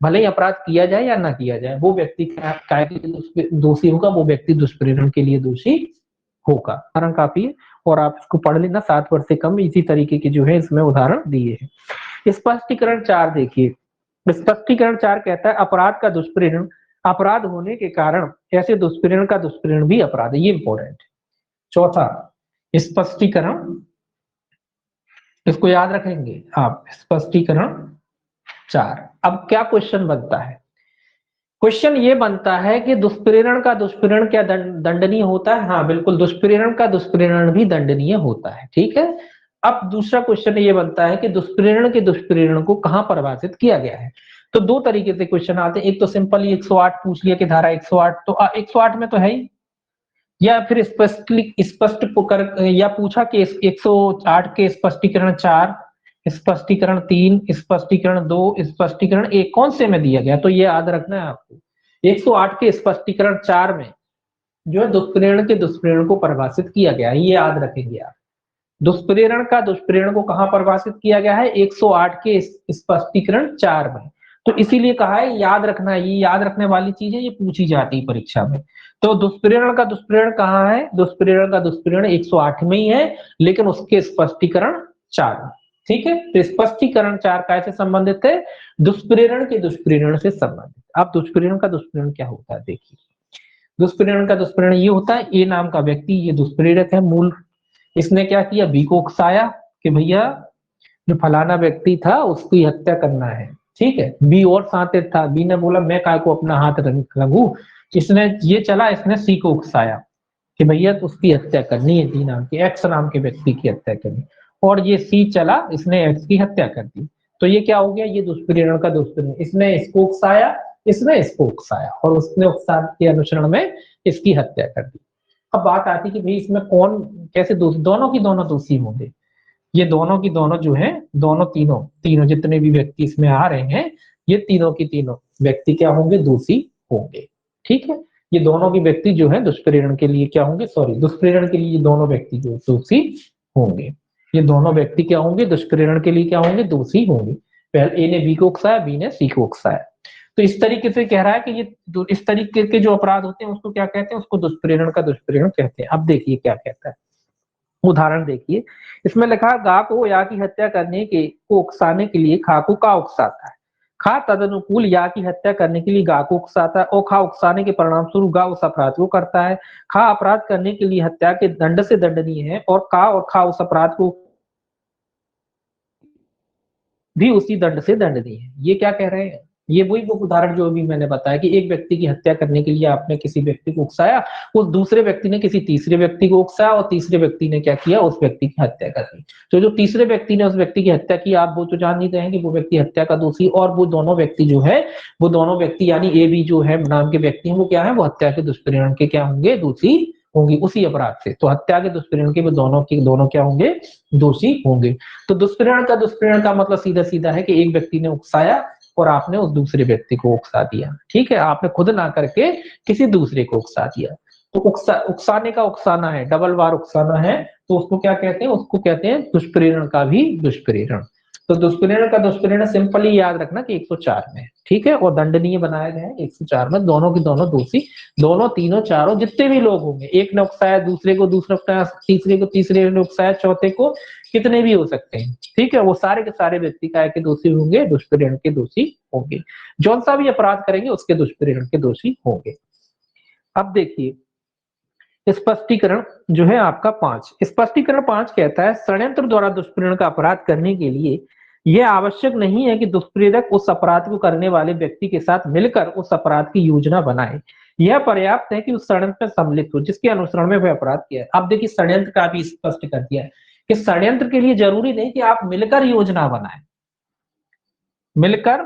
भले ही अपराध किया जाए या ना किया जाए, वो व्यक्ति काय के लिए दोषी होगा, वो व्यक्ति दुष्प्रेरण के लिए दोषी होगा। उदाहरण काफी है और आप इसको पढ़ लेना, 7 वर्ष से कम इसी तरीके के जो है इसमें उदाहरण दिए हैं। स्पष्टीकरण 4 देखिए। स्पष्टीकरण 4 कहता है, अपराध का दुष्प्रेरण अपराध होने के कारण ऐसे दुष्प्रेरण का दुष्प्रेरण भी अपराध है। ये इंपॉर्टेंट है। चौथा स्पष्टीकरण, इसको याद रखेंगे आप, स्पष्टीकरण 4। अब क्या क्वेश्चन बनता है, क्वेश्चन ये बनता है कि दुष्प्रेरण का दुष्प्रेरण क्या दंडनीय होता है? हाँ बिल्कुल, दुष्प्रेरण का दुष्प्रेरण भी दंडनीय होता है। ठीक है। अब दूसरा क्वेश्चन ये बनता है कि दुष्प्रेरण के दुष्प्रेरण को कहां परिभाषित किया गया है? तो दो तरीके से क्वेश्चन आते हैं। एक तो सिंपल ही 108 पूछ लिया कि धारा 108, तो 108 में तो है ही, या फिर स्पष्ट कर, या पूछा कि 108 के स्पष्टीकरण 4, स्पष्टीकरण 3, स्पष्टीकरण 2, स्पष्टीकरण 1 कौन से में दिया गया? तो ये याद रखना है आपको। 108 के स्पष्टीकरण 4 में जो है दुष्प्रेरण के दुष्प्रेरण को परिभाषित किया गया है, ये याद रखेंगे आप। दुष्प्रेरण का दुष्प्रेरण को कहां परिभाषित किया गया है? 108 के स्पष्टीकरण 4 में। तो इसीलिए कहा है याद रखना, ये याद रखने वाली चीज है, ये पूछी जाती है परीक्षा में। तो दुष्प्रेरण का दुष्प्रेरण कहाँ है? दुष्प्रेरण का दुष्प्रेरण 108 में ही है, लेकिन उसके स्पष्टीकरण 4 में। ठीक है। तो स्पष्टीकरण 4 कैसे संबंधित है? दुष्प्रेरण के दुष्प्रेरण से संबंधित। अब दुष्प्रेरण का दुष्प्रेरण क्या होता है देखिए। दुष्प्रेरण का दुष्प्रेरण ये होता है, ए नाम का व्यक्ति, ये दुष्प्रेरक है मूल, इसने क्या किया, बी को उकसाया कि भैया जो फलाना व्यक्ति था उसकी हत्या करना है। ठीक है। बी और शातिर था, बी ने बोला मैं काय को अपना हाथ रंगू, इसने ये चला, इसने सी को उकसाया कि भैया तो उसकी हत्या करनी है, डी नाम के, एक्स नाम के व्यक्ति की हत्या करनी, और ये सी चला, इसने एक्स की हत्या कर दी। तो ये क्या हो गया, ये दुष्प्रेरण का दुष्प्रेरण, इसने इसको उकसाया, इसने इसको उकसाया, और उसने उकसा के अनुसरण में इसकी हत्या कर दी। अब बात आती कि भाई इसमें कौन कैसे दोनों की दोनों दोषी होंगे? ये दोनों की दोनों जो है, दोनों तीनों तीनों जितने भी व्यक्ति इसमें आ रहे हैं, ये तीनों की तीनों व्यक्ति क्या होंगे, दोषी होंगे। ठीक है। ये दोनों की व्यक्ति जो है दुष्प्रेरण के लिए क्या होंगे, सॉरी, दुष्प्रेरण के लिए ये दोनों व्यक्ति जो दोषी होंगे। ये दोनों व्यक्ति क्या होंगे, दुष्प्रेरण के लिए क्या होंगे, दोषी होंगे। पहले ए ने बी को उकसाया, बी ने सी को उकसाया। तो इस तरीके से कह रहा है कि ये इस तरीके के जो अपराध होते हैं उसको क्या कहते हैं, उसको दुष्प्रेरण का दुष्प्रेरण कहते हैं। अब देखिए क्या कहता है, उदाहरण देखिए। इसमें लिखा, गा को या की हत्या करने के को उकसाने के लिए खा को का उकसाता है, खा तदनुकूल या की हत्या करने के लिए गा को उकसाता है, और खा उकसाने के परिणाम स्वरूप गा उस अपराध को करता है। खा अपराध करने के लिए हत्या के दंड से दंडनीय है, और खा उस अपराध को भी उसी दंड से दंडनीय है। ये क्या कह रहे हैं, ये वही वो उदाहरण जो अभी मैंने बताया कि एक व्यक्ति की हत्या करने के लिए आपने किसी व्यक्ति को उकसाया, उस दूसरे व्यक्ति ने किसी तीसरे व्यक्ति को उकसाया, और तीसरे व्यक्ति ने क्या किया, उस व्यक्ति की हत्या कर दी। तो जो तीसरे व्यक्ति ने उस व्यक्ति की हत्या की, आप वो तो जान ही रहे कि वो व्यक्ति हत्या का दोषी, और वो दोनों व्यक्ति जो है, वो दोनों व्यक्ति यानी ए बी जो है नाम के व्यक्ति हैं, वो क्या है, वो हत्या के दुष्प्रेरण के क्या होंगे, दोषी होंगी उसी अपराध से। तो हत्या के दुष्प्रेरण के दोनों क्या होंगे, दोषी होंगे। तो दुष्प्रेरण का मतलब सीधा सीधा है कि एक व्यक्ति ने उकसाया और आपने उस दूसरे व्यक्ति को उकसा दिया, ठीक है, आपने खुद ना करके किसी दूसरे को उकसा दिया। तो उकसाने का उकसाना है, डबल बार उकसाना है, तो उसको क्या कहते हैं, उसको कहते हैं दुष्प्रेरण का भी दुष्प्रेरण। तो दुष्प्रेरण का दुष्प्रेरण सिंपली याद रखना कि 104 में, ठीक है, और दंडनीय बनाया गया है 104 में। दोनों की दोनों दोषी, दोनों तीनों चारों जितने भी लोग होंगे, एक ने उकसाया दूसरे को, दूसरा उकसाया तीसरे को, तीसरे ने उकसाया चौथे को, कितने भी हो सकते हैं, ठीक है, वो सारे के सारे व्यक्ति काय के दोषी होंगे, दुष्प्रेरण के दोषी होंगे। जौन सा भी अपराध करेंगे उसके दुष्प्रेरण के दोषी होंगे। अब देखिए स्पष्टीकरण जो है आपका 5, स्पष्टीकरण 5 कहता है षड्यंत्र द्वारा दुष्प्रेरण का अपराध करने के लिए यह आवश्यक नहीं है कि दुष्प्रेरक उस अपराध को करने वाले व्यक्ति के साथ मिलकर उस अपराध की योजना बनाए। यह पर्याप्त है कि उस षड्यंत्र में सम्मिलित हो जिसके अनुसरण में वह अपराध किया है। अब देखिए षड्यंत्र का भी स्पष्ट कर दिया है कि षड्यंत्र के लिए जरूरी नहीं कि आप मिलकर योजना बनाए, मिलकर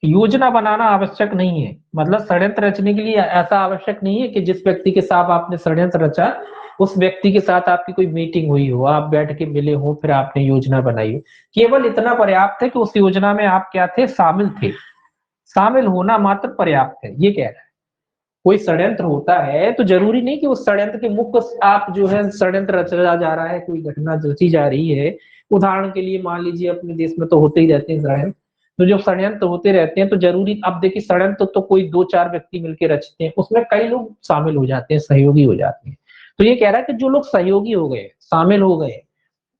योजना बनाना आवश्यक नहीं है। मतलब षड्यंत्र रचने के लिए ऐसा आवश्यक नहीं है कि जिस व्यक्ति के साथ आपने षड्यंत्र रचा उस व्यक्ति के साथ आपकी कोई मीटिंग हुई हो, आप बैठ के मिले हो, फिर आपने योजना बनाई हो। केवल इतना पर्याप्त है कि उस योजना में आप क्या थे, शामिल थे। शामिल होना मात्र पर्याप्त है, ये कह रहा है। कोई षड्यंत्र होता है तो जरूरी नहीं कि उस षड्यंत्र के मुख्य आप जो है षड्यंत्र रचा जा रहा है, कोई घटना रची जा रही है। उदाहरण के लिए मान लीजिए अपने देश में तो होते ही रहते हैं षड्यंत्र, तो जो षड्यंत्र होते रहते हैं तो जरूरी, अब देखिए षड्यंत्र तो कोई 2-4 व्यक्ति मिलकर रचते हैं, उसमें कई लोग शामिल हो जाते हैं, सहयोगी हो जाते हैं। तो ये कह रहा है कि जो लोग सहयोगी हो गए, शामिल हो गए,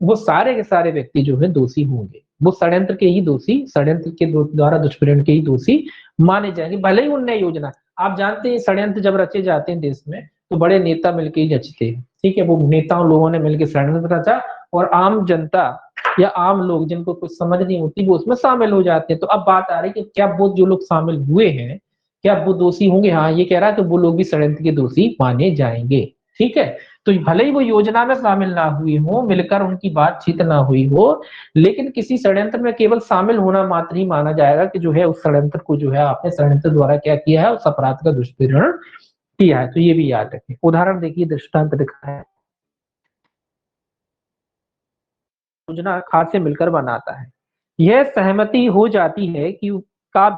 वो सारे के सारे व्यक्ति जो है दोषी होंगे, वो षड्यंत्र के ही दोषी, षड्यंत्र के द्वारा दुष्प्रेरण के ही दोषी माने जाएंगे, भले ही उनने योजना। आप जानते हैं षड्यंत्र जब रचे जाते हैं देश में तो बड़े नेता मिलकर ही रचते हैं, ठीक है, वो नेताओं लोगों ने मिलकर षड्यंत्र रचा और आम जनता या आम लोग जिनको कुछ समझ नहीं होती वो उसमें शामिल हो जाते हैं। तो अब बात आ रही है कि क्या वो जो लोग शामिल हुए हैं क्या वो दोषी होंगे? हाँ, ये कह रहा है कि वो लोग भी षड्यंत्र के दोषी माने जाएंगे, ठीक है। तो भले ही वो योजना में शामिल ना हुई हो, मिलकर उनकी बातचीत ना हुई हो, लेकिन किसी षड्यंत्र में केवल शामिल होना मात्र ही माना जाएगा कि जो है उस षड्यंत्र को जो है आपने षड्यंत्र द्वारा क्या किया है, उस अपराध का दुष्प्रेरण किया है। तो ये भी याद रखें। उदाहरण देखिए, दृष्टांत दिखा है, योजना खाद से मिलकर बनाता है, यह सहमति हो जाती है कि का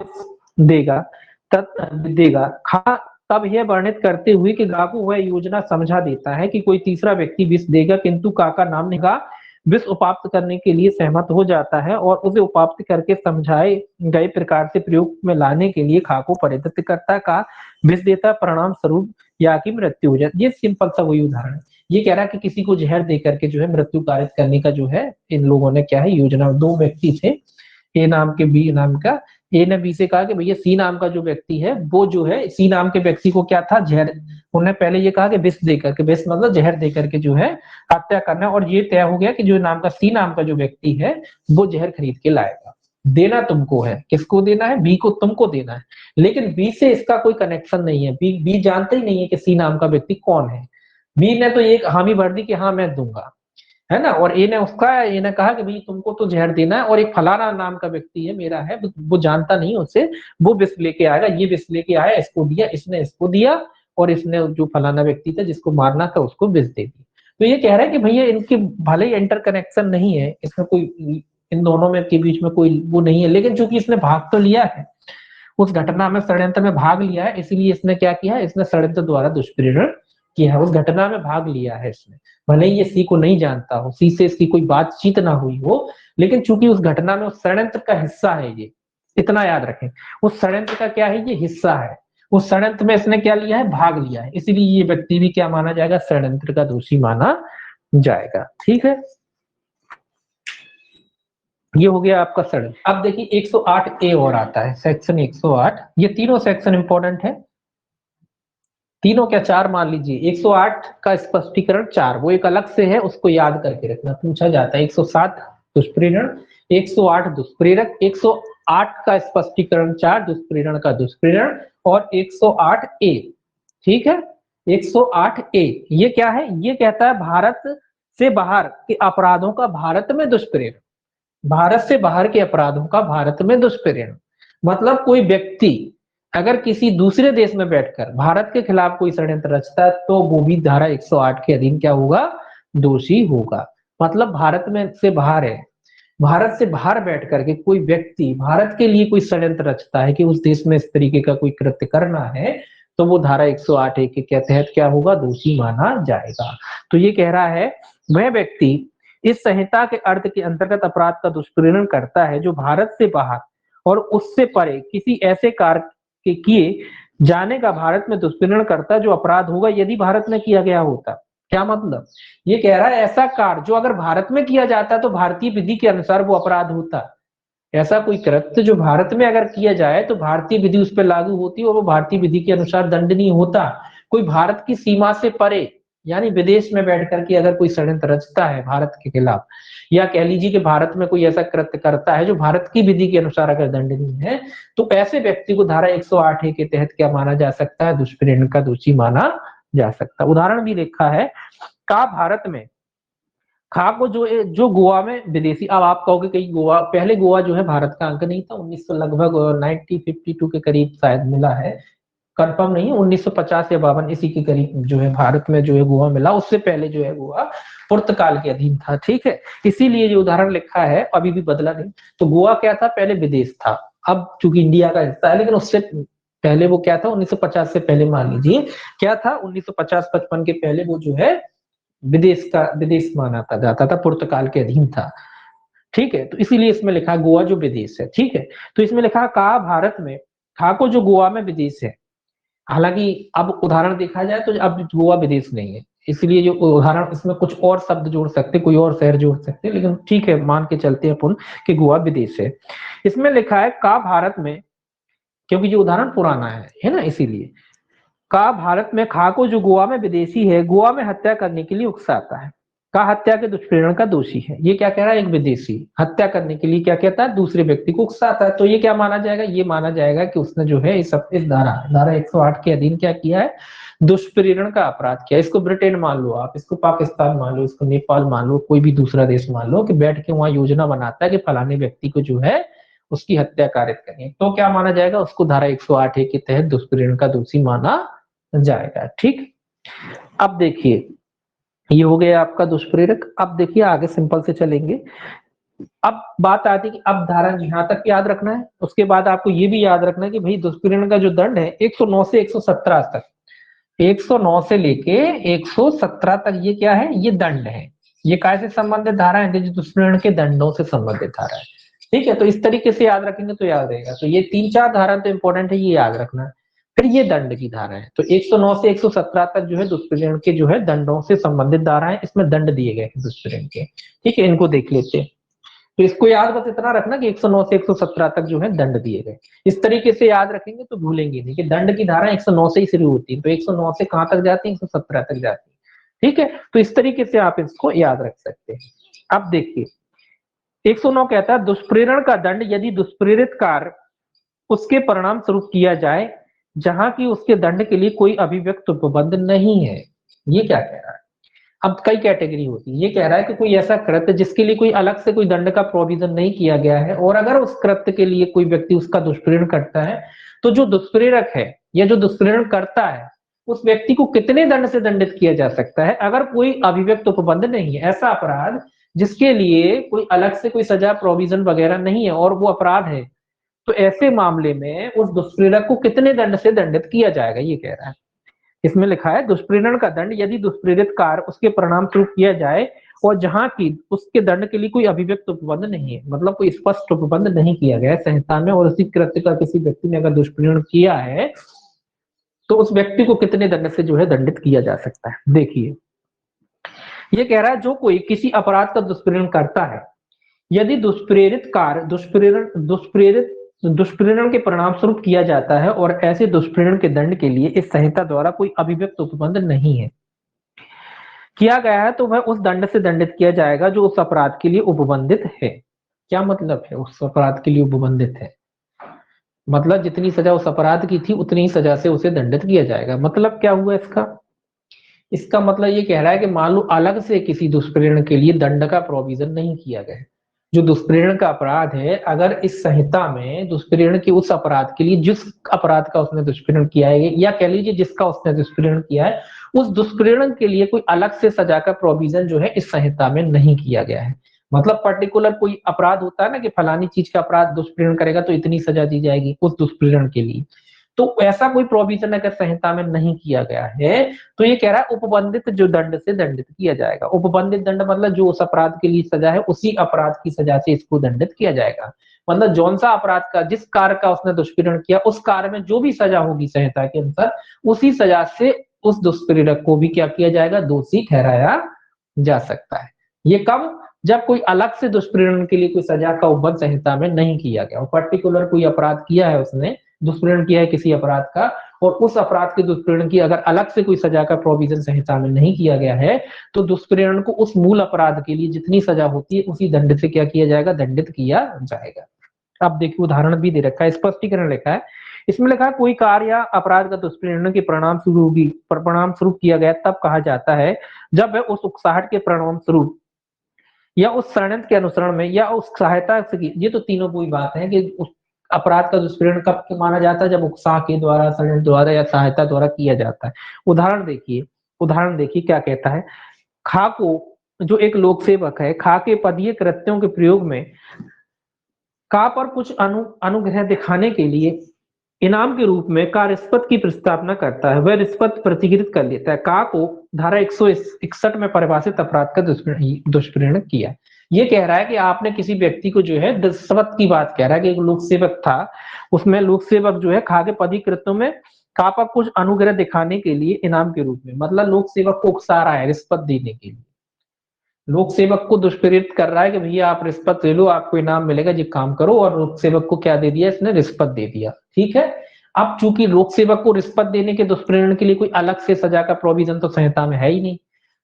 देगा देगा खा, तब यह वर्णित करते हुए कि गा को वह योजना समझा देता है कि कोई तीसरा व्यक्ति विष देगा, किंतु का नाम नहीं गा विष उपाप्त करने के लिए सहमत हो जाता है और उसे उपाप्त करके समझाए गए प्रकार से प्रयोग में लाने के लिए खा को परिवर्तित करता, का विष देता, परिणाम स्वरूप या की मृत्यु हो जाती। ये सिंपल सा वही उदाहरण है। ये कह रहा है कि किसी को जहर दे करके जो है मृत्यु कारित करने का जो है इन लोगों ने क्या है योजना। दो व्यक्ति थे, ए नाम के बी नाम का। ए ने बी से कहा कि भैया सी नाम का जो व्यक्ति है वो जो है सी नाम के व्यक्ति को क्या था, जहर। उन्होंने पहले ये कहा कि विष दे करके, विष मतलब जहर दे करके जो है हत्या करना, और ये तय हो गया कि जो नाम का सी नाम का जो व्यक्ति है वो जहर खरीद के लाएगा। देना तुमको है, किसको देना है, बी को तुमको देना है, लेकिन बी से इसका कोई कनेक्शन नहीं है। बी जानते ही नहीं है कि सी नाम का व्यक्ति कौन है। बी ने तो एक हामी भर दी कि हाँ मैं दूंगा, है ना, और ए ने कहा कि भाई तुमको तो जहर देना है, और एक फलाना नाम का व्यक्ति है मेरा है, वो जानता नहीं उससे, वो विष लेके आएगा, ये विष लेके आया, इसको दिया, इसने इसको दिया, और इसने जो फलाना व्यक्ति था जिसको मारना था उसको विष दे दी। तो ये कह रहा है कि भैया इनके भले ही इंटर कनेक्शन नहीं है, इसमें कोई इन दोनों में के बीच में कोई वो नहीं है, लेकिन चूंकि इसने भाग तो लिया है उस घटना में, षड्यंत्र में भाग लिया है, इसलिए इसने क्या किया, इसने षड्यंत्र द्वारा दुष्प्रेरण किया है, उस घटना में भाग लिया है इसने। भले ही ये सी को नहीं जानता हो, सी से इसकी कोई बातचीत ना हुई हो, लेकिन चूंकि उस घटना में उस षड्यंत्र का हिस्सा है ये, इतना याद रखें, उस षड्यंत्र का क्या है, ये हिस्सा है, उस षड्यंत्र में इसने क्या लिया है, भाग लिया है, इसीलिए ये व्यक्ति भी क्या माना जाएगा, षड्यंत्र का दोषी माना जाएगा। ठीक है, ये हो गया आपका षड्यंत्र। अब देखिए 108 ए और आता है, सेक्शन 108। ये तीनों सेक्शन इंपॉर्टेंट है, तीनों क्या, चार मान लीजिए। 108 का स्पष्टीकरण 4 वो एक अलग से है, उसको याद करके रखना, पूछा जाता है। 107 दुष्प्रेरण, 108 दुष्प्रेरक, 108 का स्पष्टीकरण 4 दुष्प्रेरण का दुष्प्रेरण, और 108 ए। ठीक है, 108 ए ये क्या है, ये कहता है भारत से बाहर के अपराधों का भारत में दुष्प्रेरण, भारत से बाहर के अपराधों का भारत में दुष्प्रेरण। मतलब कोई व्यक्ति अगर किसी दूसरे देश में बैठकर भारत के खिलाफ कोई षड्यंत्र रचता है तो वो भी धारा 108 के अधीन क्या होगा, दोषी होगा। मतलब भारत में से बाहर है, भारत से बाहर बैठ करके कोई व्यक्ति भारत के लिए कोई षड्यंत्र रचता है कि उस देश में इस तरीके का कोई कृत्य करना है, तो वो धारा 108 के तहत क्या होगा, दोषी माना जाएगा। तो ये कह रहा है वह व्यक्ति इस संहिता के अर्थ के अंतर्गत अपराध का दुष्प्रेरण करता है जो भारत से बाहर और उससे परे किसी ऐसे कार्य के किए जाने का भारत में दुष्प्रेरण करता है जो अपराध होगा यदि भारत में किया गया होता। क्या मतलब, ये कह रहा है ऐसा कार्य जो अगर भारत में किया जाता तो भारतीय विधि के अनुसार वो अपराध होता। ऐसा कोई कृत्य जो भारत में अगर किया जाए तो भारतीय विधि उस पर लागू होती और वो भारतीय विधि के अनुसार दंडनीय होता। कोई भारत की सीमा से परे यानी विदेश में बैठ करके अगर कोई षड्यंत्र रचता है भारत के खिलाफ, या कह लीजिए कि भारत में कोई ऐसा कृत्य करता है जो भारत की विधि के अनुसार अगर दंडनीय है, तो ऐसे व्यक्ति को धारा 108 के तहत क्या माना जा सकता है, दुष्प्रेरण का दोषी माना जा सकता है। उदाहरण भी लिखा है, का भारत में खा को जो गोवा में विदेशी, अब आप कहोगे कि गोवा, पहले गोवा जो है भारत का अंग नहीं था, 1900 लगभग 1952 के करीब शायद मिला है, कंफर्म नहीं है, 1950 या 52 इसी के करीब जो है भारत में जो है गोवा मिला। उससे पहले जो है गोवा पुर्तगाल के अधीन था, ठीक है। इसीलिए जो उदाहरण लिखा है अभी भी बदला नहीं। तो गोवा क्या था, पहले विदेश था, अब चूंकि इंडिया का हिस्सा है, लेकिन उससे पहले वो क्या था, 1950 से पहले मान लीजिए क्या था, 1950-55 के पहले वो जो है विदेश माना था जाता था, पुर्तगाल के अधीन था, ठीक है। तो इसीलिए इसमें लिखा गोवा जो विदेश है, ठीक है। तो इसमें लिखा का भारत में खा को जो गोवा में विदेश है, हालांकि अब उदाहरण देखा जाए तो अब गोवा विदेश नहीं है, इसलिए जो उदाहरण इसमें कुछ और शब्द जोड़ सकते, कोई और शहर जोड़ सकते, लेकिन ठीक है मान के चलते हैं अपन कि गोवा विदेश है। इसमें लिखा है का भारत में, क्योंकि जो उदाहरण पुराना है ना, इसीलिए का भारत में खा को जो गोवा में विदेशी है गोवा में हत्या करने के लिए उकसाता है, का हत्या के दुष्प्रेरण का दोषी है। ये क्या कह रहा है, एक विदेशी हत्या करने के लिए क्या कहता है, दूसरे व्यक्ति को उकसाता है, तो ये क्या माना जाएगा, ये माना जाएगा कि उसने जो है इस धारा 108 के अधीन क्या किया है, दुष्प्रेरण का अपराध किया। इसको ब्रिटेन मान लो आप, इसको पाकिस्तान मान लो, इसको नेपाल मान लो, कोई भी दूसरा देश मान लो कि बैठ के वहां योजना बनाता है कि फलाने व्यक्ति को जो है उसकी हत्या कारित करें, तो क्या माना जाएगा, उसको धारा 108 के तहत दुष्प्रेरण का दोषी माना जाएगा, ठीक। अब देखिए ये हो गया आपका दुष्प्रेरक। अब देखिए आगे सिंपल से चलेंगे। अब बात आती है कि अब धारा यहां तक याद रखना है, उसके बाद आपको ये भी याद रखना है कि भाई दुष्प्रेरण का जो दंड है 109 से 117 तक, 109 से लेके 117 तक ये क्या है, ये दंड है। ये कैसे संबंधित धारा है, जो दुष्प्रेरण के दंडों से संबंधित धारा है, ठीक है। तो इस तरीके से याद रखेंगे तो याद रहेगा। तो ये 3-4 धारा तो इंपॉर्टेंट है, ये याद रखना है। फिर ये दंड की धारा है, तो 109 से 117 तक जो है दुष्प्रेरण के जो है दंडों से संबंधित धारा है, इसमें दंड दिए गए हैं दुष्प्रेरण के, ठीक है। इनको देख लेते हैं। तो इसको याद बस इतना रखना कि 109 से 117 तक जो है दंड दिए गए। इस तरीके से याद रखेंगे तो भूलेंगे नहीं कि दंड की धारा 109 से ही शुरू होती है, तो 109 से कहां तक जाती है, 117 तक जाती है, ठीक है। तो इस तरीके से आप इसको याद रख सकते हैं। अब देखिए 109 कहता है दुष्प्रेरण का दंड यदि दुष्प्रेरित कार्य उसके परिणाम स्वरूप किया जाए जहां की उसके दंड के लिए कोई अभिव्यक्त उपबंध नहीं है। ये क्या कह रहा है, अब कई कैटेगरी होती है। ये कह रहा है कि कोई ऐसा कृत्य जिसके लिए कोई अलग से कोई दंड का प्रोविजन नहीं किया गया है, और अगर उस कृत्य के लिए कोई व्यक्ति उसका दुष्प्रेरण करता है तो जो दुष्प्रेरक है या जो दुष्प्रेरण करता है उस व्यक्ति को कितने दंड से दंडित किया जा सकता है, अगर कोई अभिव्यक्त उपबंध नहीं है। ऐसा अपराध जिसके लिए कोई अलग से कोई सजा प्रोविजन वगैरह नहीं है और वो अपराध है, तो ऐसे मामले में उस दुष्प्रेरक को कितने दंड से दंडित किया जाएगा, ये कह रहा है। इसमें लिखा है दुष्प्रेरण का दंड यदि दुष्प्रेरित कार्य उसके परिणाम स्वरूप किया जाए और जहां की उसके दंड के लिए कोई अभिव्यक्त उपबंध नहीं है, मतलब कोई स्पष्ट उपबंध नहीं किया गया है संहिता में, और उसी कृत्य का किसी व्यक्ति ने अगर दुष्प्रेरण किया है तो उस व्यक्ति को कितने दंड से जो है दंडित किया जा सकता है। देखिए ये कह रहा है जो कोई किसी अपराध का दुष्प्रेरण करता है यदि दुष्प्रेरित कार्य दुष्प्रेरण के परिणाम स्वरूप किया जाता है और ऐसे दुष्प्रेरण के दंड के लिए इस संहिता द्वारा कोई अभिव्यक्त उपबंध नहीं है किया गया है, तो वह उस दंड से दंडित किया जाएगा जो उस अपराध के लिए उपबंधित है। क्या मतलब है, उस अपराध के लिए उपबंधित है, मतलब जितनी सजा उस अपराध की थी उतनी ही सजा से उसे दंडित किया जाएगा। मतलब क्या हुआ इसका मतलब ये कह रहा है कि मान लो अलग से किसी दुष्प्रेरण के लिए दंड का प्रोविजन नहीं किया गया है, जो दुष्प्रेरण का अपराध है, अगर इस संहिता में दुष्प्रेरण के उस अपराध के लिए जिस अपराध का उसने दुष्प्रेरण किया है, या कह लीजिए जिसका उसने दुष्प्रेरण किया है, उस दुष्प्रेरण के लिए कोई अलग से सजा का प्रोविजन जो है इस संहिता में नहीं किया गया है। मतलब पर्टिकुलर कोई अपराध होता है ना कि फलानी चीज का अपराध दुष्प्रेरण करेगा तो इतनी सजा दी जाएगी उस दुष्प्रेरण के लिए, तो ऐसा कोई प्रोविजन अगर संहिता में नहीं किया गया है तो ये कह रहा है उपबंधित जो दंड से दंडित किया जाएगा। उपबंधित दंड मतलब जो उस अपराध के लिए सजा है उसी अपराध की सजा से इसको दंडित किया जाएगा। मतलब जौन सा अपराध का जिस कार्य का उसने दुष्प्रेरण किया उस कार्य में जो भी सजा होगी संहिता के अनुसार उसी सजा से उस दुष्प्रेरक को भी क्या किया जाएगा, दोषी ठहराया जा सकता है। ये कब, जब कोई अलग से दुष्प्रेरण के लिए कोई सजा का उपबंध संहिता में नहीं किया गया, पर्टिकुलर कोई अपराध किया है उसने, दुष्प्रेरण किया है किसी अपराध का, और उस अपराध के दुष्प्रेरण की अगर अलग से कोई सजा का प्रोविजन संहिता में नहीं किया गया है तो दुष्प्रेरण को उस मूल अपराध के लिए जितनी सजा होती है उसी दंड से क्या किया जाएगा, दंडित किया जाएगा। अब देखिए उदाहरण भी दे रखा है, स्पष्टीकरण लिखा है, इसमें लिखा है कोई कार्य या अपराध का दुष्प्रेरण के परिणाम स्वरूप किया गया तब कहा जाता है जब वह उस उकसाहट के परिणाम स्वरूप या उस षड्यंत्र के अनुसरण में या उस सहायता से, ये तो तीनों कोई बात है कि उस अपराध का दुष्प्रेरण कब माना जाता है, जब उत्साह के द्वारा, षड्यंत्र द्वारा या सहायता द्वारा किया जाता है। उदाहरण देखिए क्या कहता है, खा को जो एक लोक सेवक है, खा के पदीय कृत्यों के प्रयोग में का पर कुछ अनुग्रह दिखाने के लिए इनाम के रूप में का रिश्वत की प्रस्तावना करता है, वह रिश्वत प्रतिकृत कर लेता है। का को धारा 161 में परिभाषित अपराध का दुष्प्रेरण किया। ये कह रहा है कि आपने किसी व्यक्ति को जो है रिश्वत की बात कह रहा है कि एक लोक सेवक था, उसमें लोक सेवक जो है खा के पदी कृत्यों में का पर कुछ अनुग्रह दिखाने के लिए इनाम के रूप में, मतलब लोक सेवक को उकसा रहा है रिश्वत देने के लिए, लोक सेवक को दुष्प्रेरित कर रहा है कि भैया आप रिश्वत ले लो आपको इनाम मिलेगा जी काम करो, और लोक सेवक को क्या दे दिया, इसने रिश्वत दे दिया। ठीक है, अब चूंकि लोक सेवक को रिश्वत देने के दुष्प्रेरण के लिए कोई अलग से सजा का प्रोविजन तो संहिता में है ही नहीं,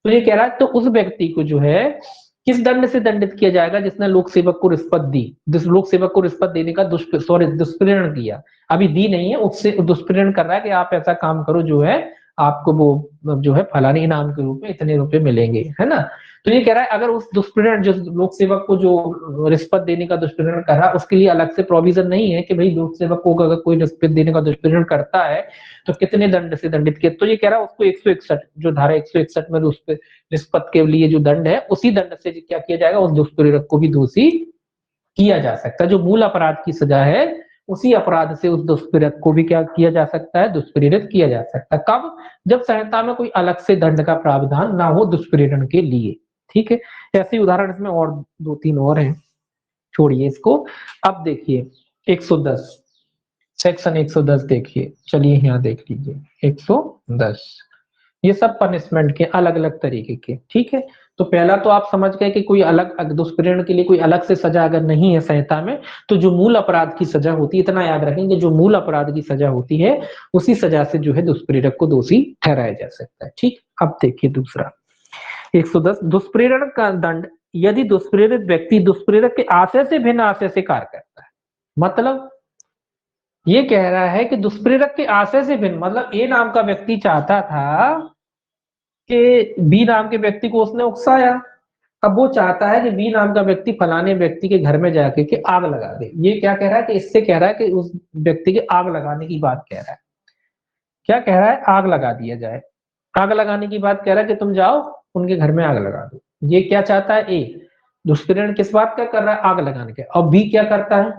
तो ये कह रहा है तो उस व्यक्ति को जो है किस दंड से दंडित किया जाएगा, जिसने लोक सेवक को रिश्वत दी, लोक सेवक को रिश्वत देने का दुष्प्रेरण किया, अभी दी नहीं है, उससे दुष्प्रेरण कर रहा है कि आप ऐसा काम करो जो है आपको वो जो है फलाने इनाम के रूप में इतने रुपए मिलेंगे, है ना। तो ये कह रहा है अगर उस दुष्प्रेरण जो लोक सेवक को जो रिश्वत देने का दुष्प्रेरण कर रहा है उसके लिए अलग से प्रोविजन नहीं है कि भाई लोक सेवक को अगर कोई रिश्वत देने का दुष्प्रेरण करता है तो कितने दंड से दंडित किया, तो ये कह रहा है उसको 161 जो धारा 161 में रिश्वत के लिए जो दंड है उसी दंड से क्या किया जाएगा, उस दुष्प्रेरक को भी दोषी किया जा सकता है। जो मूल अपराध की सजा है उसी अपराध से उस दुष्प्रेरक को भी क्या किया जा सकता है, दुष्प्रेरित किया जा सकता है। कब, जब संहिता में कोई अलग से दंड का प्रावधान ना हो दुष्प्रेरण के लिए। ठीक है, ऐसे उदाहरण इसमें और 2-3 और हैं, छोड़िए इसको। अब देखिए 110 सेक्शन 110 देखिए, चलिए यहाँ देख लीजिए 110, ये सब पनिशमेंट के अलग अलग तरीके के। ठीक है, तो पहला तो आप समझ गए कि कोई अलग दुष्प्रेरण के लिए कोई अलग से सजा अगर नहीं है संहिता में तो जो मूल अपराध की सजा होती है, इतना याद रखेंगे, जो मूल अपराध की सजा होती है उसी सजा से जो है दुष्प्रेरक को दोषी ठहराया जा सकता है। ठीक, अब देखिए दूसरा 110 दुष्प्रेरण का दंड यदि दुष्प्रेरित व्यक्ति दुष्प्रेरक के आशय से भिन्न आशय से कार्य करता है। मतलब ये कह रहा है कि दुष्प्रेरक के आशय से भिन्न, मतलब ए नाम का व्यक्ति चाहता था कि बी नाम के व्यक्ति को उसने उकसाया, अब वो चाहता है कि बी नाम का व्यक्ति फलाने व्यक्ति के घर में जाके के आग लगा दे। ये क्या कह रहा है कि इससे कह रहा है कि उस व्यक्ति के आग लगाने की बात कह रहा है। क्या कह रहा है, आग लगा दिया जाए, आग लगाने की बात कह रहा है कि तुम जाओ उनके घर में आग लगा दो। ये क्या चाहता है, ए दुष्प्रेरण किस बात का कर रहा है, आग लगाने का। और बी क्या करता है,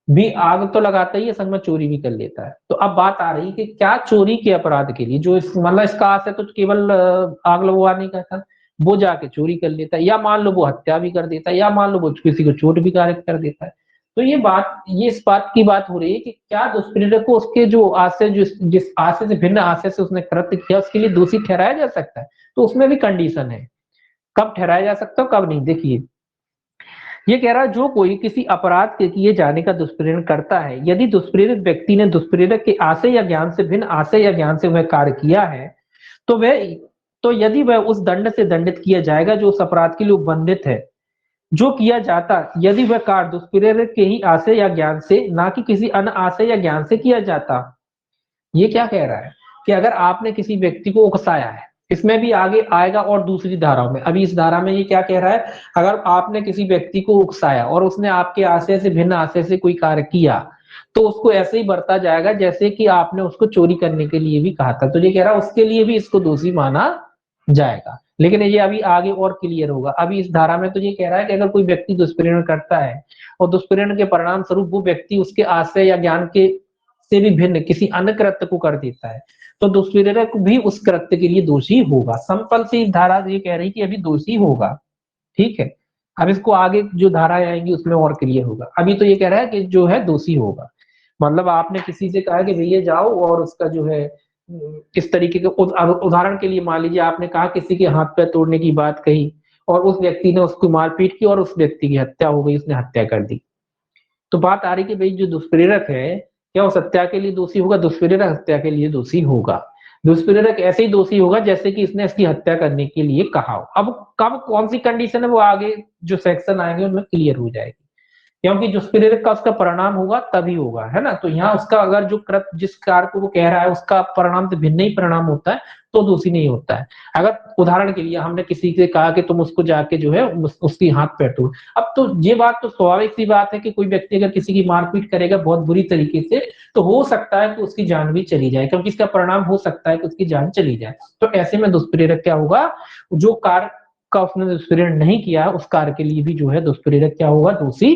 बी आग तो लगाता ही है, संग में चोरी भी कर लेता है। तो अब बात आ रही कि क्या चोरी के अपराध के लिए जो मतलब इसका आशय तो केवल आग लगवाने का था, वो जाके चोरी कर लेता है, या मान लो वो हत्या भी कर देता है, या मान लो वो किसी को चोट भी कर देता है। तो ये इस बात की बात हो रही है कि क्या दुष्प्रेरक को उसके जो आशय, जिस आशय से भिन्न आशय से उसने कृत्य किया उसके लिए दोषी ठहराया जा सकता है। तो उसमें भी कंडीशन है, कब ठहराया जा सकता है कब नहीं। देखिए ये कह रहा है जो कोई किसी अपराध के किए जाने का दुष्प्रेरण करता है, यदि दुष्प्रेरित व्यक्ति ने दुष्प्रेरक के आशय या ज्ञान से भिन्न आशय या ज्ञान से वह कार्य किया है तो यदि वह उस दंड से दंडित किया जाएगा जो उस अपराध के लिए उपबंधित है। जो किया जाता यदि वह कार्य दुष्प्रेरक के ही आशय या ज्ञान से, ना कि किसी अन्य आशय या ज्ञान से किया जाता। ये क्या कह रहा है कि अगर आपने किसी व्यक्ति को उकसाया है, इसमें भी आगे आएगा और दूसरी धाराओं में। अभी इस धारा में ये क्या कह रहा है, अगर आपने किसी व्यक्ति को उकसाया और उसने आपके आशय से भिन्न आशय से कोई कार्य किया, तो उसको ऐसे ही बरता जाएगा जैसे कि आपने उसको चोरी करने के लिए भी कहा था। तो ये कह रहा है उसके लिए भी इसको दोषी माना जाएगा। लेकिन ये अभी आगे और क्लियर होगा। अभी इस धारा में तो ये कह रहा है कि अगर कोई व्यक्ति दुष्प्रेरण करता है और दुष्प्रेरण के परिणाम स्वरूप वो व्यक्ति उसके आशय या ज्ञान के से भी भिन्न किसी अन्य कृत्य को कर देता है, तो दुष्प्रेरक भी उस कृत्य के लिए दोषी होगा। संपल से धारा ये कह रही कि अभी दोषी होगा। ठीक है, अब इसको आगे जो धाराएं आएंगी उसमें और क्लियर होगा। अभी तो ये कह रहा है कि जो है दोषी होगा, मतलब आपने किसी से कहा कि भैया जाओ और उसका जो है इस तरीके के उदाहरण के लिए मान लीजिए आपने कहा किसी के हाथ पैर तोड़ने की बात कही और उस व्यक्ति ने उसको मारपीट की और उस व्यक्ति की हत्या हो गई, उसने हत्या कर दी। तो बात आ रही कि भाई जो दुष्प्रेरक है क्या उस हत्या के लिए दोषी होगा? दुष्प्रेरक हत्या के लिए दोषी होगा। दुष्प्रेरक ऐसे ही दोषी होगा जैसे कि इसने इसकी हत्या करने के लिए कहा हो। अब कब कौन सी कंडीशन है वो आगे जो सेक्शन आएंगे उनमें क्लियर हो जाएगी, क्योंकि जो प्रेरक का उसका परिणाम होगा तभी होगा, है ना। तो यहाँ उसका अगर जो कृत्य जिस कार्य को वो कह रहा है उसका परिणाम से भिन्न ही परिणाम होता है तो दोषी नहीं होता है। अगर उदाहरण के लिए हमने किसी से कहा कि तुम उसको जाके जो है उसकी हाथ पैर तोड़, अब तो ये बात तो स्वाभाविक सी बात है कि कोई व्यक्ति अगर किसी की मारपीट करेगा बहुत बुरी तरीके से तो हो सकता है कि उसकी जान भी चली जाए, क्योंकि इसका परिणाम हो सकता है कि उसकी जान चली जाए। तो ऐसे में दुष्प्रेरक क्या होगा, जो कार्य का उसने दुष्प्रेरण नहीं किया उस कार्य के लिए भी जो है दुष्प्रेरक क्या होगा, दोषी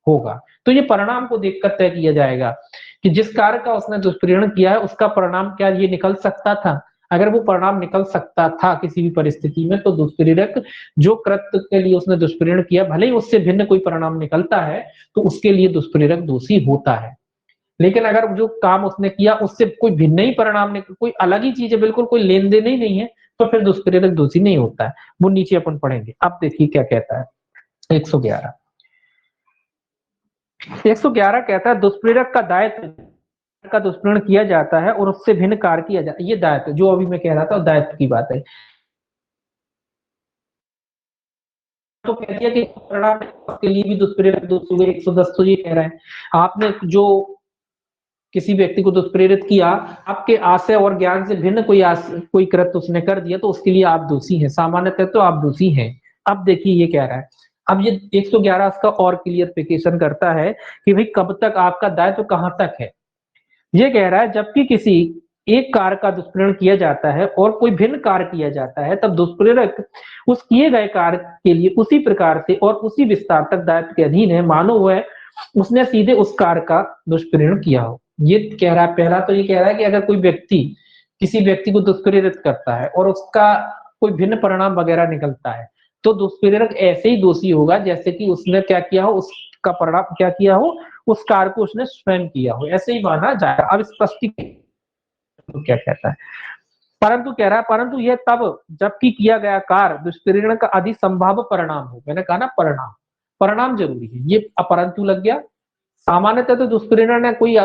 होगा। तो ये परिणाम को देखकर तय किया जाएगा कि जिस कार्य का उसने दुष्प्रेरण किया है उसका परिणाम क्या ये निकल सकता था। अगर वो परिणाम निकल सकता था किसी भी परिस्थिति में तो दुष्प्रेरक जो कृत्य के लिए उसने दुष्प्रेरण किया भले ही उससे भिन्न कोई परिणाम निकलता है तो उसके लिए दुष्प्रेरक दोषी होता है। लेकिन अगर जो काम उसने किया उससे कोई भिन्न ही परिणाम निकल, कोई अलग ही चीज है, बिल्कुल कोई लेन देन ही नहीं है, तो फिर दुष्प्रेरक दोषी नहीं होता है। वो नीचे अपन पढ़ेंगे। अब देखिए क्या कहता है 111। 111 कहता है दुष्प्रेरक का दायित्व का दुष्प्रेरण किया जाता है और उससे भिन्न कार्य किया जाता है। ये दायित्व जो अभी मैं कह रहा था दायित्व की बात है। तो कह दिया कि परिणाम के लिए भी दुष्प्रेरक दोषी हुए। 110 तो ये कह रहा है आपने जो किसी व्यक्ति को दुष्प्रेरित किया, आपके आशय और ज्ञान से भिन्न कोई कृत्य उसने कर दिया तो उसके लिए आप दोषी हैं, सामान्यतः तो आप दोषी हैं। अब देखिए ये कह रहा है, अब ये 111 इसका और क्लियरिफिकेशन करता है कि भाई कब तक आपका दायित्व कहां तक है। ये कह रहा है जबकि किसी एक कार्य का दुष्प्रेरण किया जाता है और कोई भिन्न कार्य किया जाता है तब दुष्प्रेरक उस किए गए कार्य के लिए उसी प्रकार से और उसी विस्तार तक दायित्व के अधीन है मानो वह उसने सीधे उस कार्य का दुष्प्रेरण किया हो। ये कह रहा है, पहला तो ये कह रहा है कि अगर कोई व्यक्ति किसी व्यक्ति को दुष्प्रेरित करता है और उसका कोई भिन्न परिणाम वगैरह निकलता है तो दुष्प्रेरक ऐसे ही दोषी होगा जैसे कि उसने क्या किया हो, उसका परिणाम क्या किया हो, उस कार्य को उसने स्वयं किया हो, ऐसे ही माना जाएगा। अब स्पष्टीकरण तो क्या कहता है, परंतु कह रहा है परंतु यह तब जबकि किया गया कार्य दुष्प्रेरण का अधिक संभाव्य परिणाम हो। मैंने कहा ना परिणाम, परिणाम जरूरी है, ये अपरंतु लग गया। सामान्यतः तो दुष्प्रेरण ने कोई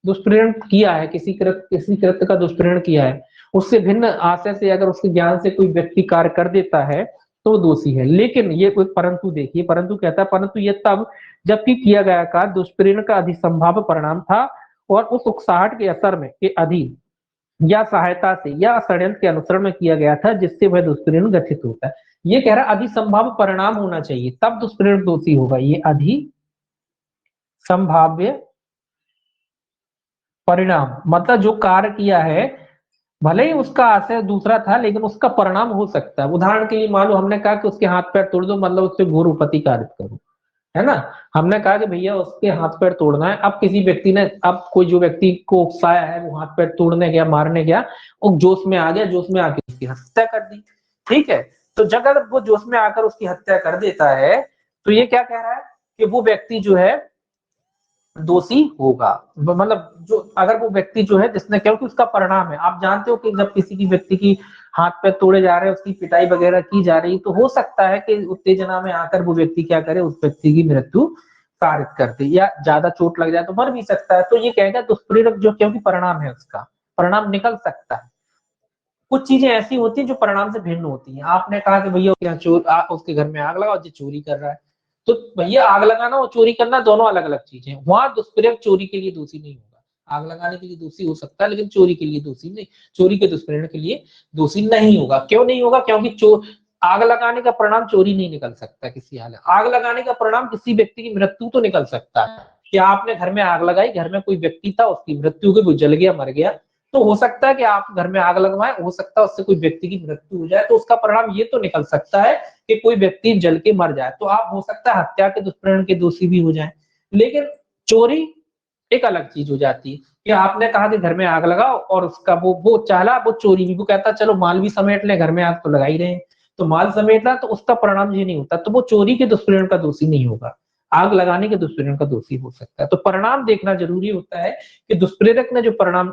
दुष्प्रेरण किया है, किसी कृत्य का दुष्प्रेरण किया है, उससे भिन्न आशय से अगर उसके ज्ञान से कोई व्यक्ति कार्य कर देता है तो दोषी है। लेकिन ये कोई परंतु देखिए, परंतु कहता है परंतु ये तब जबकि किया गया कार्य दुष्प्रेरण का अधिक संभाव्य परिणाम था और उस उकसाहट के असर में के अधीन या सहायता से या षड्यंत्र के अनुसरण में किया गया था जिससे वह दुष्प्रेरण गठित होता है। ये कह रहा है अधिक संभाव्य परिणाम होना चाहिए तब दुष्प्रेरण दोषी होगा। ये अधिक संभाव्य परिणाम मतलब जो कार्य किया है भले ही उसका आशय दूसरा था लेकिन उसका परिणाम हो सकता है। उदाहरण के लिए मान लो हमने कहा कि उसके हाथ पैर तोड़ दो, मतलब उससे घोर उपति कारित करो, है ना। हमने कहा कि भैया उसके हाथ पैर तोड़ना है। अब किसी व्यक्ति ने, अब कोई जो व्यक्ति को उकसाया है वो हाथ पैर तोड़ने गया, मारने गया, वो जोश में आ गया, जोश में आके उसकी हत्या कर दी। ठीक है, तो जब अगर वो जोश में आकर उसकी हत्या कर देता है तो ये क्या कह रहा है कि वो व्यक्ति जो है दोषी होगा। मतलब जो अगर वो व्यक्ति जो है जिसने, क्योंकि उसका परिणाम है, आप जानते हो कि जब किसी की व्यक्ति की हाथ पैर तोड़े जा रहे हैं, उसकी पिटाई वगैरह की जा रही, तो हो सकता है कि उत्तेजना में आकर वो व्यक्ति क्या करे, उस व्यक्ति की मृत्यु कारित कर दे या ज्यादा चोट लग जाए तो मर भी सकता है। तो ये कहेगा दुष्प्रेरक जो, क्योंकि परिणाम है, उसका परिणाम निकल सकता है। कुछ चीजें ऐसी होती हैं जो परिणाम से भिन्न होती हैं। आपने कहा कि भैया यहाँ उसके घर में आग लगाओ, जो चोरी कर रहा है, तो भैया आग लगाना और चोरी करना दोनों अलग अलग चीजें हैं। वहां दुष्प्रेरक चोरी के लिए दोषी नहीं होगा, आग लगाने के लिए दोषी हो सकता है, लेकिन चोरी के लिए दोषी नहीं, चोरी के दुष्प्रेरण के लिए दोषी नहीं होगा। क्यों नहीं होगा? क्योंकि आग लगाने का परिणाम चोरी नहीं निकल सकता किसी हालत। आग लगाने का परिणाम किसी व्यक्ति की मृत्यु तो निकल सकता है कि आपने घर में आग लगाई, घर में कोई व्यक्ति था, उसकी मृत्यु हो गई, वो जल गया, मर गया, तो हो सकता है कि आप घर में आग लगवाएं, हो सकता है उससे कोई व्यक्ति की मृत्यु हो जाए, तो उसका परिणाम ये तो निकल सकता है कि कोई व्यक्ति जल के मर जाए, तो आप हो सकता है हत्या के दुष्प्रेरण के दोषी भी हो जाए। लेकिन चोरी एक अलग चीज हो जाती है कि आपने कहा कि घर में आग लगाओ और उसका वो चाला, वो चोरी भी, वो कहता चलो माल भी समेट ले, घर में आग तो लगा ही रहे हैं, तो माल समेटना, तो उसका परिणाम ये नहीं होता, तो वो चोरी के दुष्प्रेरण का दोषी नहीं होगा, आग लगाने के दुष्प्रेरण का दोषी हो सकता है। तो परिणाम देखना जरूरी होता है कि दुष्प्रेरक ने जो परिणाम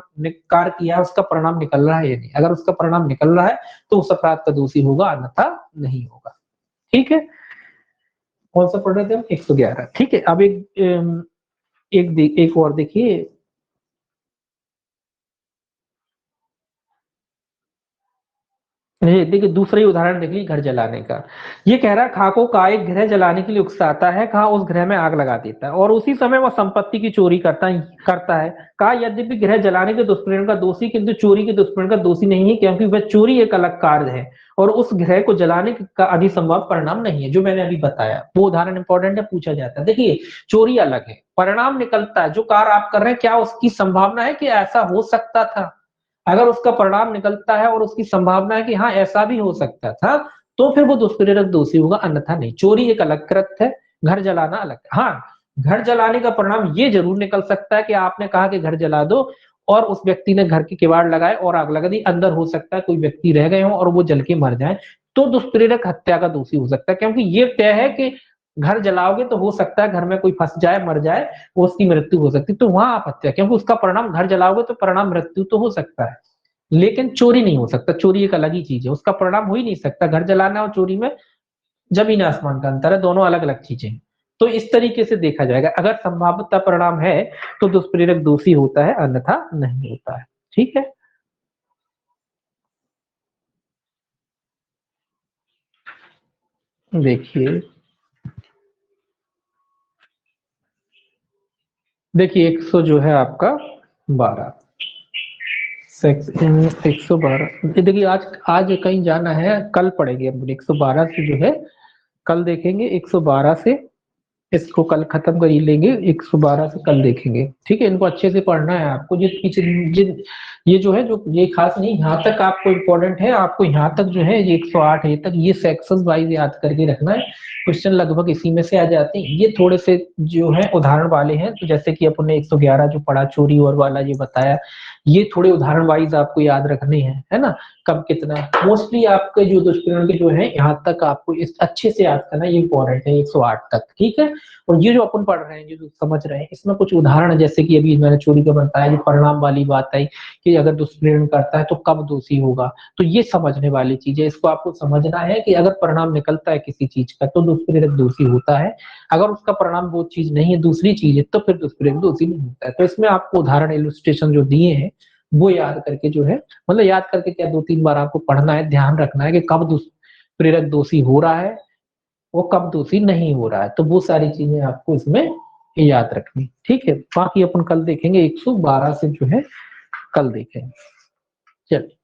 कार्य किया उसका परिणाम निकल रहा है या नहीं। अगर उसका परिणाम निकल रहा है तो उस अपराध का दोषी होगा, अन्यथा नहीं होगा। ठीक है, कौन सा पढ़ रहे थे हम? 111। ठीक है, अब एक और देखिए, ये देखिए दूसरा ही उदाहरण देख लीजिए घर जलाने का। ये कह रहा है खाको का एक गृह जलाने के लिए उकसाता है, कहा उस गृह में आग लगा देता है और उसी समय वह संपत्ति की चोरी करता है। कहा यद्यपि गृह जलाने के दुष्प्रेरण का दोषी, किंतु चोरी के दुष्प्रेरण का दोषी नहीं है, क्योंकि वह चोरी एक अलग कार्य है और उस गृह को जलाने का अधिसंभव परिणाम नहीं है। जो मैंने अभी बताया वो उदाहरण इंपॉर्टेंट है, पूछा जाता है। देखिए चोरी अलग है, परिणाम निकलता है, जो कार्य आप कर रहे हैं क्या उसकी संभावना है कि ऐसा हो सकता था, अगर उसका परिणाम निकलता है और उसकी संभावना है कि हाँ ऐसा भी हो सकता था, तो फिर वो दुष्प्रेरक दोषी होगा, अन्यथा नहीं। चोरी एक अलग कृत्य है, घर जलाना अलग है। हाँ, घर जलाने का परिणाम ये जरूर निकल सकता है कि आपने कहा कि घर जला दो और उस व्यक्ति ने घर के किवाड़ लगाए और आग लगा दी, अंदर हो सकता है कोई व्यक्ति रह गए हो और वो जल के मर जाए, तो दुष्प्रेरक हत्या का दोषी हो सकता है, क्योंकि ये तय है कि घर जलाओगे तो हो सकता है घर में कोई फंस जाए, मर जाए, उसकी मृत्यु हो सकती है, तो वहां आप हत्या, क्योंकि उसका परिणाम घर जलाओगे तो परिणाम मृत्यु तो हो सकता है, लेकिन चोरी नहीं हो सकता। चोरी एक अलग ही चीज है, उसका परिणाम हो ही नहीं सकता। घर जलाना और चोरी में जमीन आसमान का अंतर है, दोनों अलग अलग चीजें हैं। तो इस तरीके से देखा जाएगा, अगर संभाव्यता परिणाम है तो दुष्प्रेरक दोषी होता है, अन्यथा नहीं होता है। ठीक है, देखिए देखिए 100 जो है आपका 12 सेक्शन 112। देखिए आज आज कहीं जाना है, कल पढ़ेंगे हम 112 से जो है, कल देखेंगे 112 से, इसको कल खत्म कर ही लेंगे, 112 से कल देखेंगे। ठीक है, इनको अच्छे से पढ़ना है आपको। जिस पीछे जिन ये जो है, जो ये खास नहीं, यहाँ तक आपको इम्पोर्टेंट है, आपको यहाँ तक जो है ये 108 ये तक ये सेक्शन वाइज याद करके रखना है। क्वेश्चन लगभग इसी में से आ जाते हैं, ये थोड़े से जो है उदाहरण वाले हैं, तो जैसे कि अपने 111 जो पढ़ा चोरी और वाला ये बताया, ये थोड़े उदाहरण वाइज आपको याद रखने हैं, है ना, कब कितना। मोस्टली आपके जो दुष्प्रेरण के जो है यहाँ तक आपको इस अच्छे से याद करना, ये इंपॉर्टेंट है 108 तक। ठीक है, और ये जो अपन पढ़ रहे हैं, जो समझ रहे हैं, इसमें कुछ उदाहरण है, जैसे कि अभी मैंने चोरी का बताया, जो परिणाम वाली बात आई कि अगर दुष्प्रेरण करता है तो कब दोषी होगा, तो ये समझने वाली चीज है। इसको आपको समझना है कि अगर परिणाम निकलता है किसी चीज का तो दुष्प्रेरक दोषी होता है, अगर उसका परिणाम वो चीज नहीं है, दूसरी चीज है, तो फिर दुष्प्रेरक दोषी नहीं होता है। तो इसमें आपको उदाहरण इलस्ट्रेशन जो दिए हैं वो याद करके जो है, मतलब याद करके क्या 2-3 बार आपको पढ़ना है, ध्यान रखना है कि कब दुष्प्रेरक दोषी हो रहा है, वो कब दोषी नहीं हो रहा है, तो वो सारी चीजें आपको इसमें याद रखनी। ठीक है, बाकी अपन कल देखेंगे 112 से जो है, कल देखेंगे। चलिए।